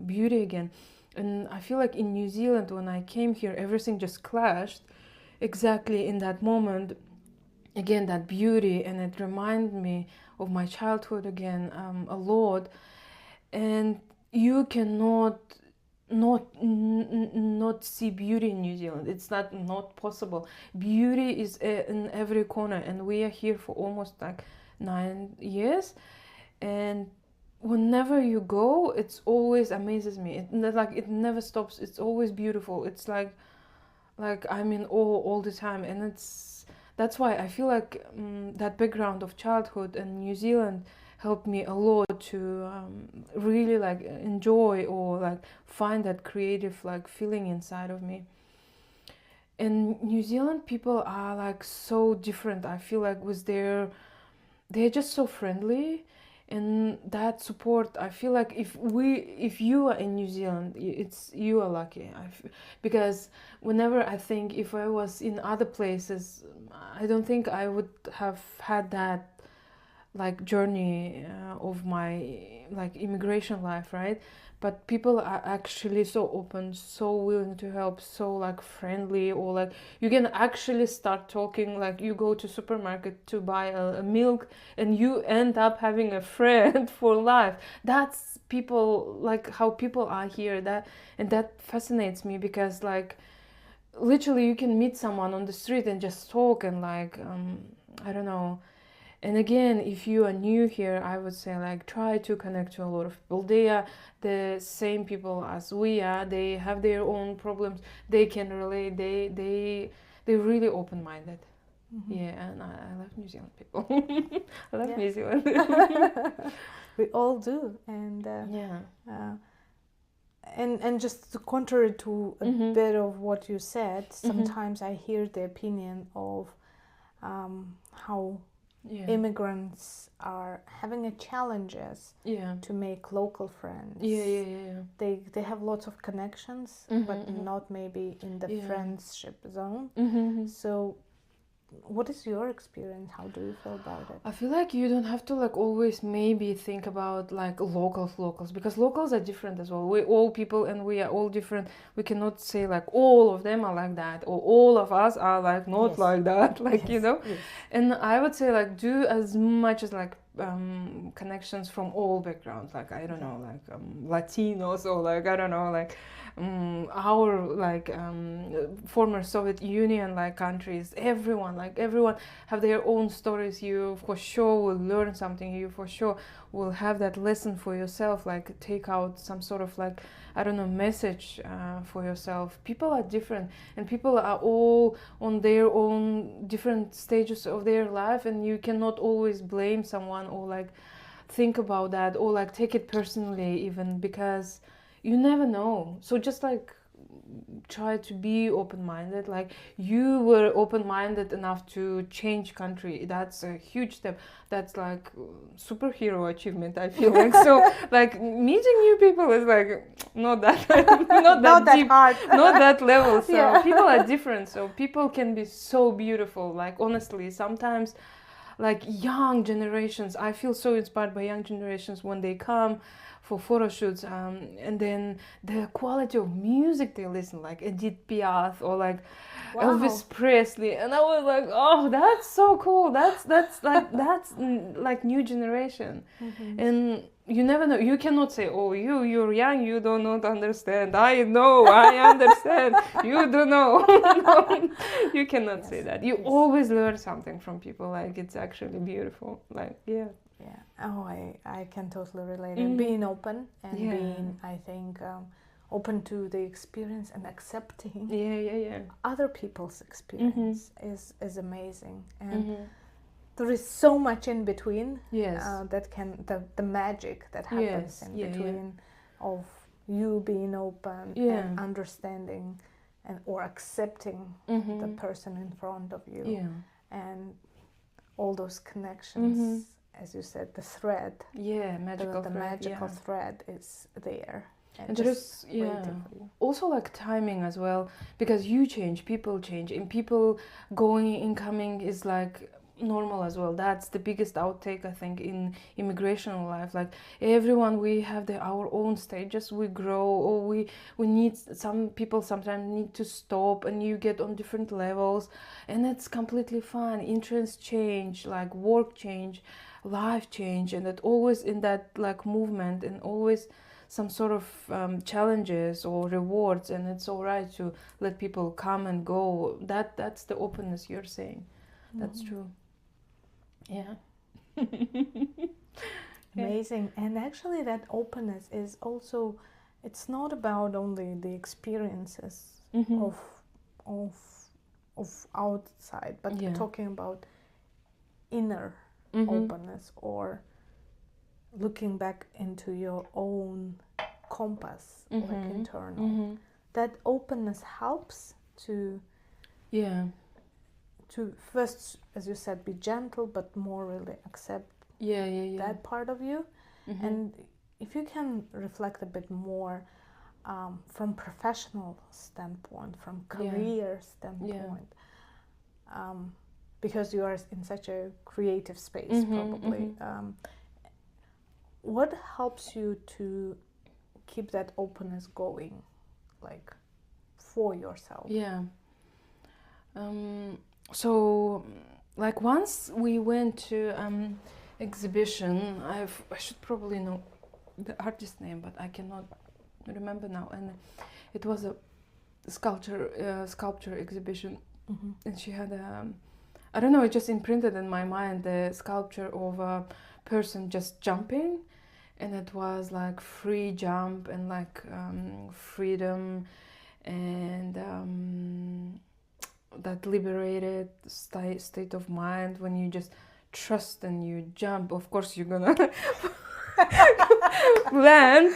beauty again. And I feel like in New Zealand, when I came here, everything just clashed exactly in that moment. Again, that beauty, and it reminded me of my childhood again a lot. And you cannot not see beauty in New Zealand. It's not possible. Beauty is in every corner, and we are here for almost like 9 years, and whenever you go, it's always amazes me. It never stops. It's always beautiful. It's like I'm in awe all the time, and that's why I feel like that background of childhood in New Zealand helped me a lot to really like enjoy or like find that creative like feeling inside of me. And New Zealand people are like so different. I feel like they're just so friendly. And that support, I feel like if you are in New Zealand, you are lucky. Because whenever I think if I was in other places, I don't think I would have had that like journey of my like immigration life, right? But people are actually so open, so willing to help, so like friendly, or like you can actually start talking, like you go to supermarket to buy a milk and you end up having a friend for life. That's people, like how people are here, that fascinates me, because like literally you can meet someone on the street and just talk and like I don't know. And again, if you are new here, I would say like try to connect to a lot of people. They are the same people as we are. They have their own problems. They can relate. They're really open-minded. Mm-hmm. Yeah, and I love New Zealand people. I love Yeah. New Zealand. We all do, and and just to contrary to a bit of what you said, sometimes I hear the opinion of how immigrants are having a challenges to make local friends. They have lots of connections, but not maybe in the friendship zone. So what is your experience? How do you feel about it? I feel like you don't have to like always maybe think about like locals, because locals are different as well. We're all people and we are all different. We cannot say like all of them are like that or all of us are like not like that, like you know. And I would say like do as much as like connections from all backgrounds, like I don't know, like Latinos or like I don't know, like our like former Soviet Union like countries. Everyone have their own stories. You for sure will learn something. You for sure will have that lesson for yourself, like take out some sort of like I don't know message for yourself. People are different and people are all on their own different stages of their life, and you cannot always blame someone or like think about that or like take it personally even, because you never know. So just like try to be open-minded. Like you were open-minded enough to change country. That's a huge step. That's like superhero achievement, I feel like. So like meeting new people is like not that not that deep, hard. Not that level. So people are different. So people can be so beautiful. Like honestly, sometimes like young generations, I feel so inspired by young generations when they come for photo shoots, and then the quality of music they listen, like Edith Piaf or like Elvis Presley, and I was like, oh, that's so cool. That's like new generation. And you never know. You cannot say, oh, you're young, you do not understand. I know, I understand. You don't know. No, you cannot say that. You always learn something from people. Like it's actually beautiful. Like Oh, I can totally relate. And being open and being, I think, open to the experience and accepting other people's experience is amazing. And there is so much in between. That can the magic that happens in between of you being open and understanding and or accepting the person in front of you and all those connections. As you said, the thread, magical thread is there, and there is also like timing as well, because you change, people change, and people going incoming is like normal as well. That's the biggest outtake I think in immigration life. Like everyone, we have our own stages. We grow, or we need, some people sometimes need to stop, and you get on different levels, and it's completely fine. Interests change, like work change, life change, and it always in that like movement, and always some sort of challenges or rewards, and it's all right to let people come and go. That's the openness you're saying. That's true. Amazing. And actually that openness is also, it's not about only the experiences of outside, but talking about inner openness, or looking back into your own compass, like internal. That openness helps to first, as you said, be gentle, but more really accept that part of you. And if you can reflect a bit more from professional standpoint, from career standpoint, because you are in such a creative space, probably. What helps you to keep that openness going, like for yourself? So like once we went to exhibition, I should probably know the artist name, but I cannot remember now, and it was a sculpture exhibition, and she had I don't know, it just imprinted in my mind the sculpture of a person just jumping, and it was like free jump and like freedom and that liberated state of mind when you just trust and you jump. Of course you're gonna land,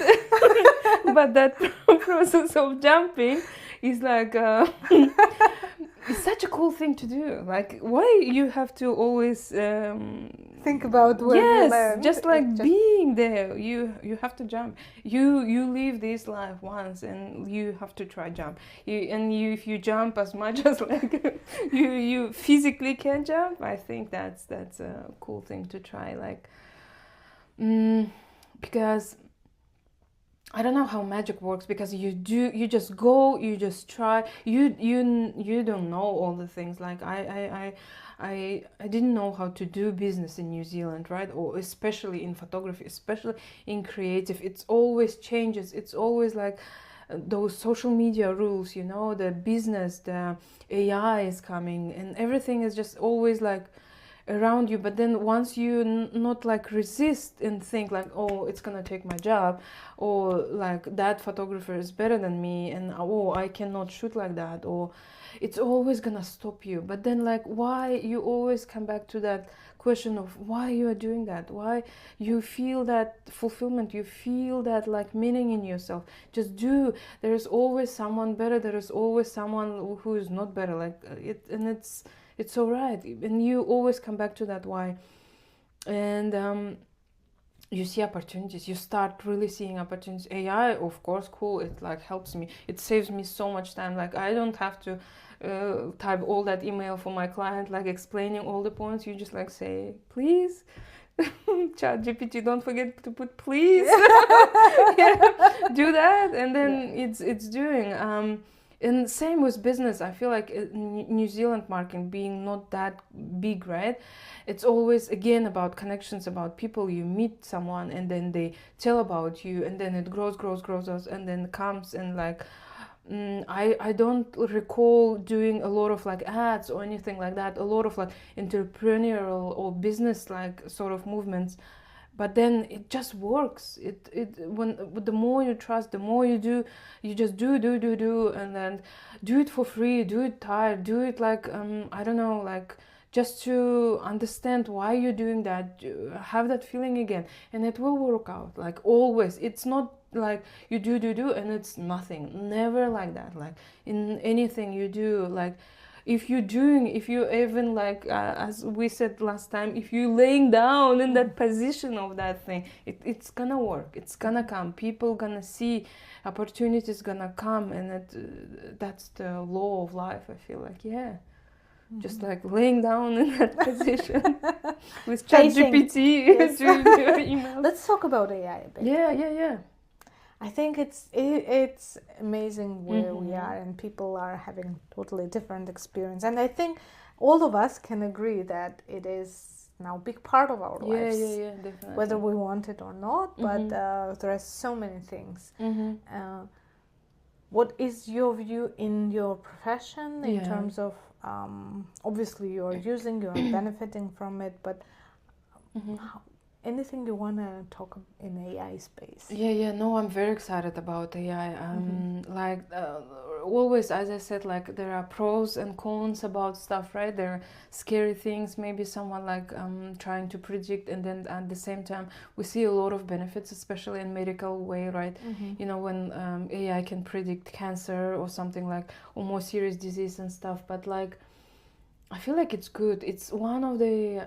but that process of jumping is like it's such a cool thing to do. Like, why you have to always think about where you land? Just like being there, you have to jump. You live this life once, and you have to try jump. If you jump as much as like you physically can jump, I think that's a cool thing to try. Like, because I don't know how magic works, because you just go, you just try, you don't know all the things. Like I didn't know how to do business in New Zealand, right? Or especially in photography, especially in creative, it's always changes. It's always like those social media rules, you know, the business, the AI is coming, and everything is just always like around you. But then once you not like resist and think like, oh, it's gonna take my job, or like that photographer is better than me, and oh, I cannot shoot like that, or it's always gonna stop you. But then like, why you always come back to that question of why you are doing that, why you feel that fulfillment, you feel that like meaning in yourself. Just do. There is always someone better, there is always someone who is not better, like it, and it's all right. And you always come back to that why. And you see opportunities, you start really seeing opportunities. AI, of course, cool, it like helps me, it saves me so much time. Like, I don't have to type all that email for my client, like explaining all the points. You just like say, please, chat GPT, don't forget to put please. Yeah, do that, and then it's doing. And same with business. I feel like New Zealand market being not that big, right? It's always again about connections, about people. You meet someone and then they tell about you, and then it grows, and then comes. And like, I don't recall doing a lot of like ads or anything like that. A lot of like entrepreneurial or business like sort of movements. But then it just works. When the more you trust, the more you do, you just do, and then do it for free, do it tired, do it like I don't know, like just to understand why you're doing that, have that feeling again, and it will work out. Like always, it's not like you do and it's nothing. Never like that. Like in anything you do, like if you even like as we said last time, if you laying down in that position of that thing, it's gonna work, it's gonna come, people gonna see, opportunities gonna come, and that's the law of life. I feel like, just like laying down in that position with ChatGPT. Yes. Doing your emails. Let's talk about AI a bit. Yeah. I think it's amazing where we are, and people are having totally different experience. And I think all of us can agree that it is now a big part of our lives. Yeah, definitely. Whether we want it or not, but there are so many things. What is your view in your profession in terms of, obviously you're benefiting from it, but anything you want to talk in AI space? No, I'm very excited about AI. Like always, as I said, like there are pros and cons about stuff, right? There are scary things, maybe someone like trying to predict, and then at the same time we see a lot of benefits, especially in medical way, right? You know, when AI can predict cancer or something like, or more serious disease and stuff. But like, I feel like it's good. It's one of the,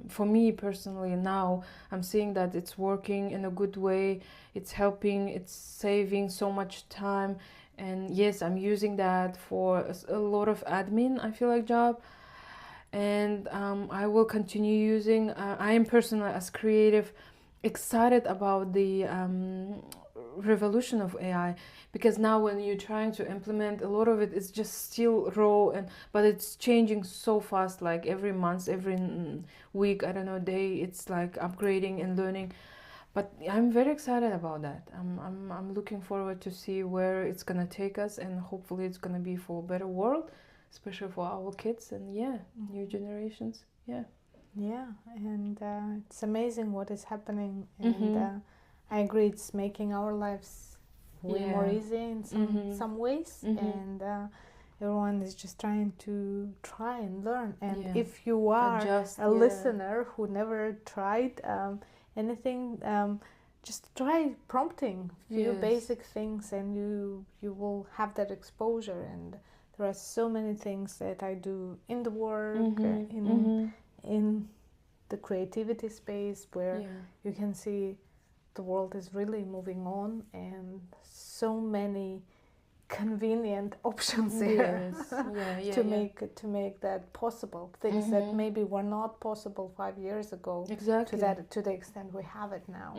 for me personally now, I'm seeing that it's working in a good way. It's helping, it's saving so much time. And yes, I'm using that for a lot of admin, I feel like, job. And I will continue using, I am personally as creative excited about the revolution of AI, because now when you're trying to implement, a lot of it is just still raw, but it's changing so fast, like every month, every week, I don't know, day, it's like upgrading and learning. but I'm very excited about that. I'm looking forward to see where it's gonna take us, and hopefully it's gonna be for a better world, especially for our kids and new generations. Yeah, and it's amazing what is happening, and I agree, it's making our lives way more easy in some ways, and everyone is just trying and learn. And if you are a listener who never tried anything, just try prompting few basic things, and you will have that exposure. And there are so many things that I do in the work, in the creativity space, where you can see the world is really moving on, and so many convenient options here to make that possible. Things that maybe were not possible 5 years ago. Exactly. To the extent we have it now.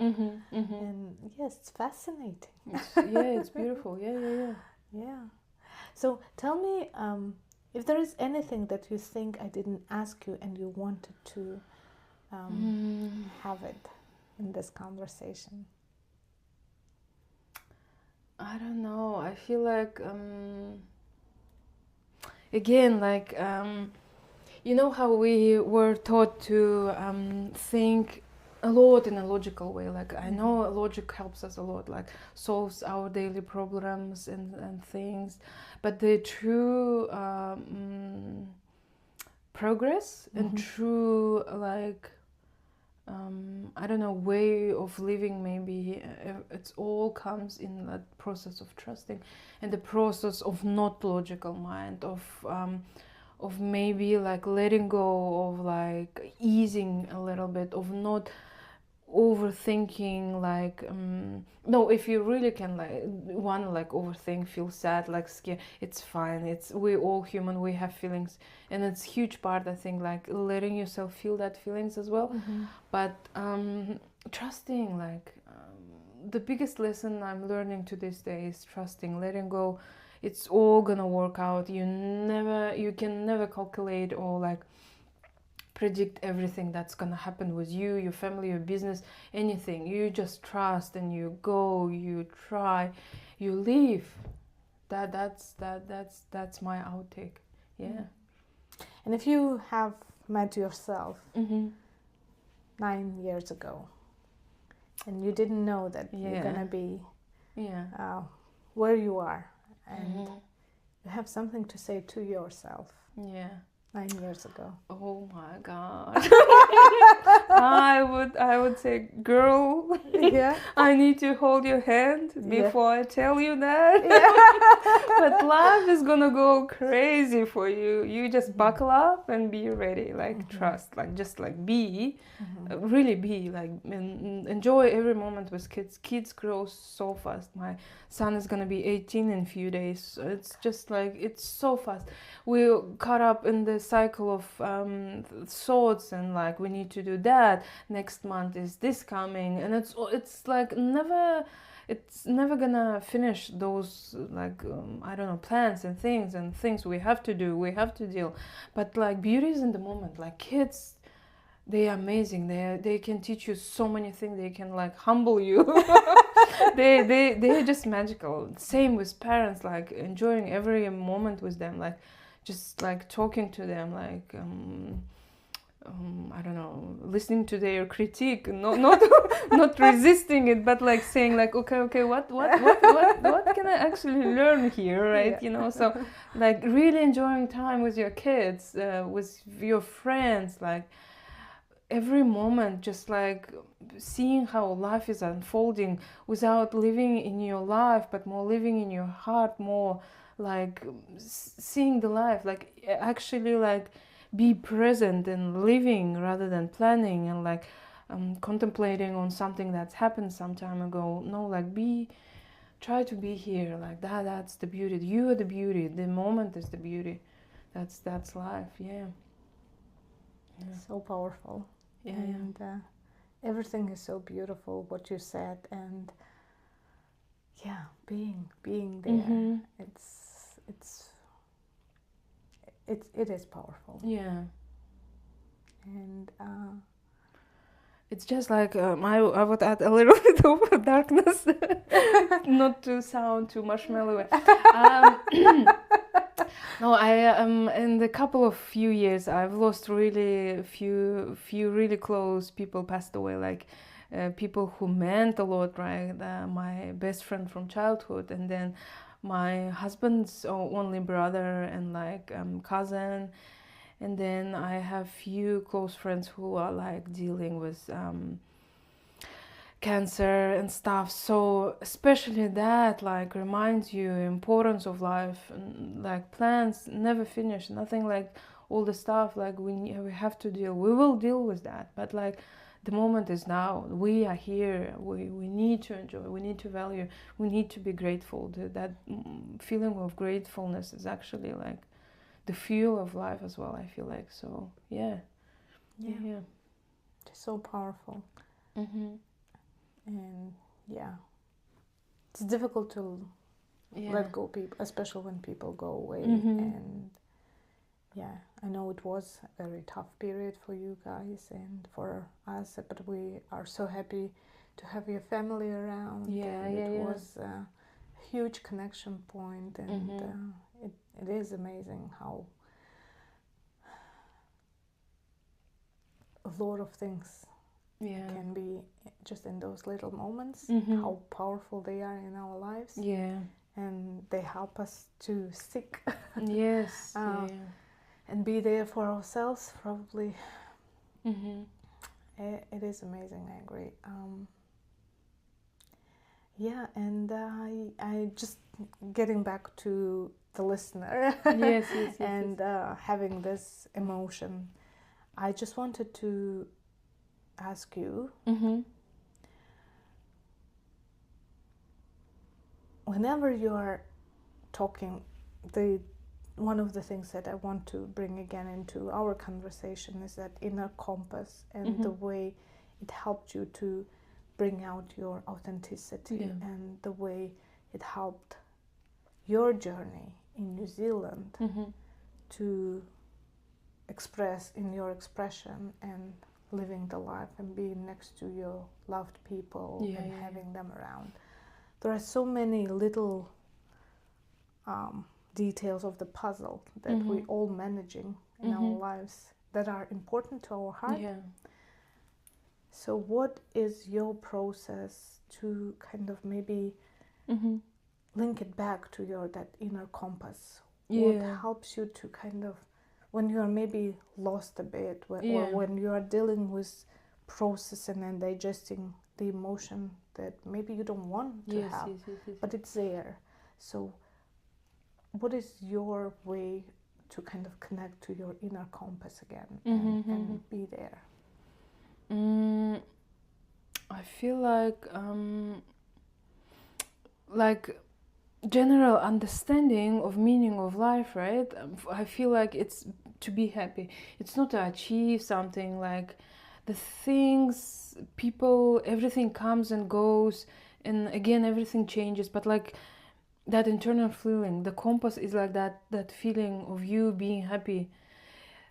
And yes, it's fascinating. It's beautiful. Yeah. So tell me, if there is anything that you think I didn't ask you and you wanted to have it in this conversation. I don't know. I feel like again, like you know how we were taught to think a lot in a logical way. Like I know logic helps us a lot, like solves our daily problems and things, but the true progress and true like I don't know, way of living, maybe it's all comes in that process of trusting and the process of not logical mind, of maybe like letting go, of like easing a little bit, of not overthinking, like no, if you really can like one like overthink, feel sad, like scared, it's fine, it's we all human, we have feelings, and it's huge part, I think, like letting yourself feel that feelings as well. But trusting, like the biggest lesson I'm learning to this day is trusting, letting go. It's all gonna work out. You can never calculate or like predict everything that's gonna happen with you, your family, your business, anything. You just trust and you go, you try, you live. That's my outtake. And if you have met yourself 9 years ago and you didn't know that you're gonna be where you are, and you have something to say to yourself 9 years ago. Oh my God. I would say, girl, I need to hold your hand before I tell you that. But life is gonna go crazy for you. You just buckle up and be ready. Like trust, like just like be, really be, like enjoy every moment with kids. Kids grow so fast. My son is gonna be 18 in a few days. So it's just like, it's so fast. We're caught up in the cycle of thoughts, and like we need to do that, next month is this coming, and it's like it's never gonna finish those like I don't know, plans and things we have to do, we have to deal. But like beauty is in the moment. Like kids, they are amazing. They can teach you so many things. They can like humble you. They're just magical. Same with parents, like enjoying every moment with them, like just like talking to them, like I don't know, listening to their critique, not resisting it, but like saying like, okay, what can I actually learn here, right? You know, so like really enjoying time with your kids, with your friends, like every moment, just like seeing how life is unfolding without living in your life, but more living in your heart, more like seeing the life, like actually like be present and living rather than planning and like contemplating on something that's happened some time ago. No, like try to be here, like that's the beauty. You are the beauty, the moment is the beauty. That's life. So powerful. And everything is so beautiful what you said, and being there, it is powerful. And And It's just like I would add a little bit of darkness, not to sound too marshmallow. No, I in the couple of few years I've lost really few really close people passed away, like people who meant a lot, right? My best friend from childhood, and then my husband's only brother and like cousin, and then I have few close friends who are like dealing with cancer and stuff. So especially that like reminds you importance of life, and like plans never finish, nothing like all the stuff like we have to deal, we will deal with that, but like the moment is now, we are here, we need to enjoy, we need to value, we need to be grateful. That feeling of gratefulness is actually like the fuel of life as well, I feel like. So yeah. It's so powerful. And yeah, it's difficult to let go people, especially when people go away. And yeah, I know it was a very tough period for you guys and for us, but we are so happy to have your family around. It was a huge connection point, and it is amazing how a lot of things can be just in those little moments, how powerful they are in our lives. And they help us to stick. And be there for ourselves, probably. It is amazing, I agree. And I just getting back to the listener. And having this emotion, I just wanted to ask you, whenever you are talking, one of the things that I want to bring again into our conversation is that inner compass and the way it helped you to bring out your authenticity, and the way it helped your journey in New Zealand to express in your expression and living the life and being next to your loved people and having them around. There are so many little details of the puzzle that we all managing in our lives that are important to our heart. So what is your process to kind of maybe link it back to your that inner compass? What helps you to kind of, when you are maybe lost a bit, or when you are dealing with processing and digesting the emotion that maybe you don't want to have, but it's there. So what is your way to kind of connect to your inner compass again and be there? I feel like general understanding of meaning of life, right? I feel like it's to be happy. It's not to achieve something, like the things, people, everything comes and goes, and again everything changes, but like that internal feeling, the compass is like that feeling of you being happy.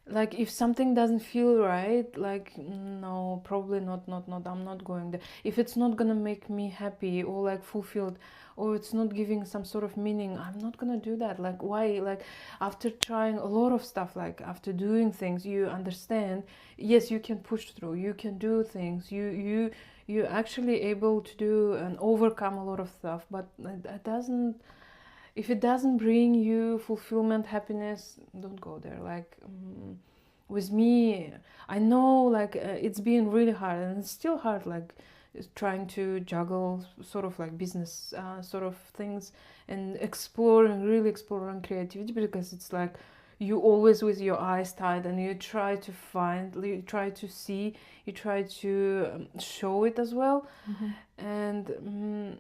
Like if something doesn't feel right, like no, probably not, I'm not going there. If it's not gonna make me happy or like fulfilled, or it's not giving some sort of meaning, I'm not gonna do that. Like why? Like after trying a lot of stuff, like after doing things, you understand, yes, you can push through, you can do things, you actually able to do and overcome a lot of stuff, but that doesn't, if it doesn't bring you fulfillment, happiness, don't go there. Like with me, I know like it's been really hard, and it's still hard, like trying to juggle sort of like business sort of things and really exploring creativity, because it's like you always with your eyes tied, and you try to find, you try to see, you try to show it as well. And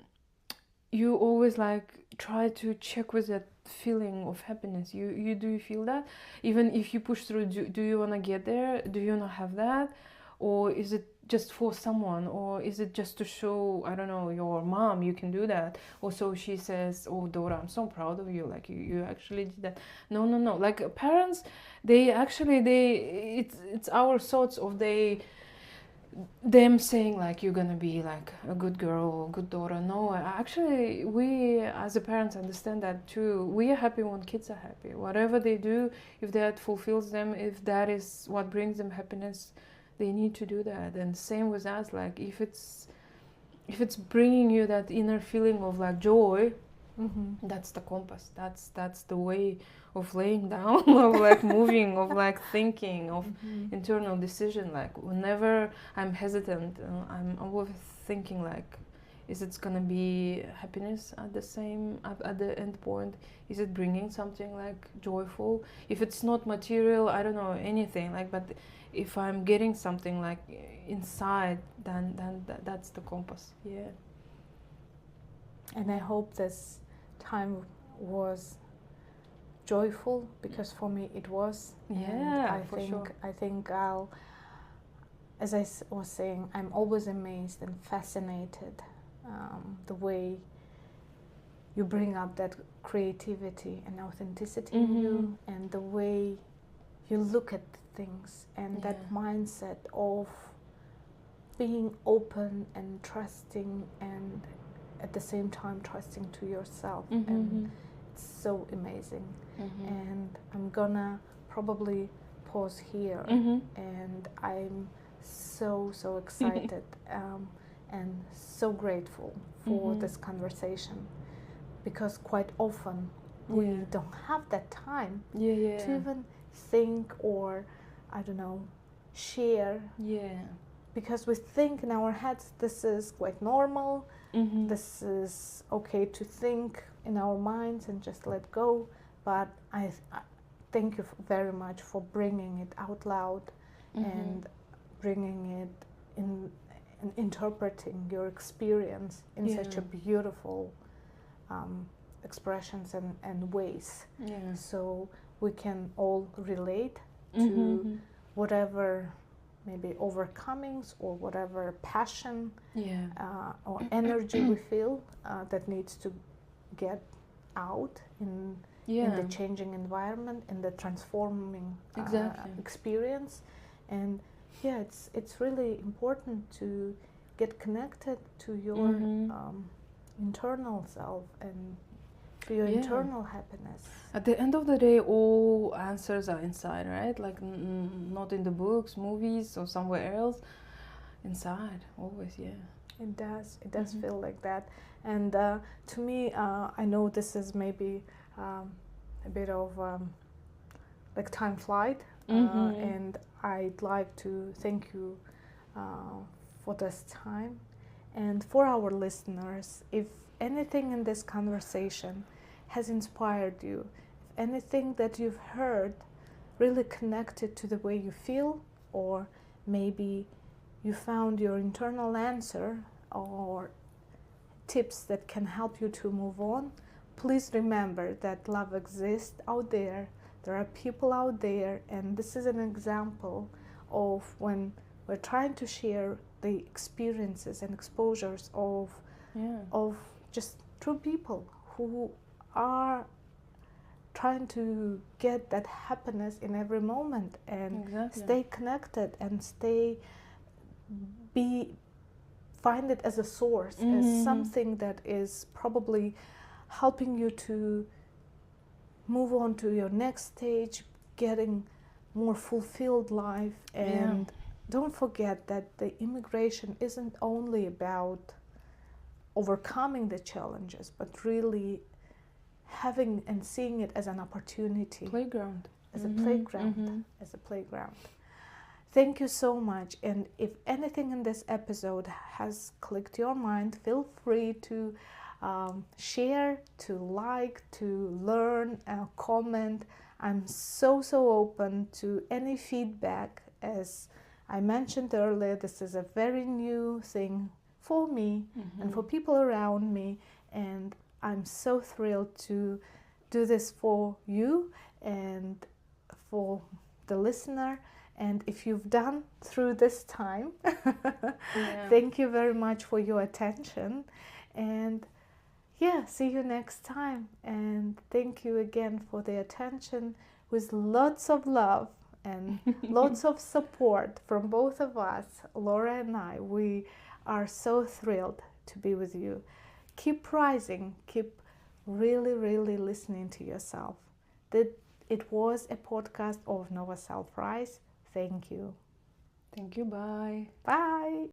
you always like try to check with that feeling of happiness. You do you feel that even if you push through, do you want to get there, do you want to have that, or is it just for someone, or is it just to show, I don't know, your mom you can do that, or so she says, oh Dora, I'm so proud of you, like you actually did that. No, like parents, they actually it's our thoughts of them saying like you're gonna be like a good girl or good daughter. No, actually we as a parents understand that too. We are happy when kids are happy. Whatever they do, if that fulfills them, if that is what brings them happiness, they need to do that. And same with us, like if it's bringing you that inner feeling of like joy, that's the compass, that's the way of laying down, of like moving, of like thinking, of internal decision. Like whenever I'm hesitant, I'm always thinking like, is it gonna be happiness at the end point? Is it bringing something like joyful? If it's not material, I don't know anything like, but if I'm getting something like inside, then that's the compass. Yeah. And I hope this time was joyful, because for me it was. Yeah, And for sure. I think I'll, as I was saying, I'm always amazed and fascinated the way you bring up that creativity and authenticity in you, and the way you look at things, and that mindset of being open and trusting, and at the same time trusting to yourself. And it's so amazing. And I'm gonna probably pause here, and I'm so excited and so grateful for this conversation, because quite often we don't have that time to even think, or I don't know, share, because we think in our heads this is quite normal, this is okay to think in our minds and just let go. But I thank you very much for bringing it out loud, and bringing it in, and interpreting your experience in such a beautiful expressions and ways, so we can all relate to whatever maybe overcomings, or whatever passion or energy we feel that needs to get out in the changing environment, in the transforming experience. And it's really important to get connected to your internal self and to your internal happiness. At the end of the day, all answers are inside, right? Like not in the books, movies, or somewhere else. Inside, always. It does feel like that. And to me, I know this is maybe a bit of like time flight, and I'd like to thank you for this time. And for our listeners, if anything in this conversation has inspired you, if anything that you've heard really connected to the way you feel, or maybe you found your internal answer or tips that can help you to move on, please remember that love exists out there. There are people out there, and this is an example of when we're trying to share the experiences and exposures of just true people who are trying to get that happiness in every moment, and stay connected, and find it as a source, as something that is probably helping you to move on to your next stage, getting more fulfilled life. And don't forget that the immigration isn't only about overcoming the challenges, but really having and seeing it as an opportunity, as a playground. Thank you so much. And if anything in this episode has clicked your mind, feel free to share, to like, to learn, comment. I'm so open to any feedback. As I mentioned earlier, this is a very new thing for me and for people around me, and I'm so thrilled to do this for you and for the listener. And if you've done through this time, thank you very much for your attention. And see you next time. And thank you again for the attention, with lots of love and lots of support from both of us, Laura and I. We are so thrilled to be with you. Keep rising, keep really, really listening to yourself. That it was a podcast of Nova Self Rise. Thank you. Thank you. Bye. Bye.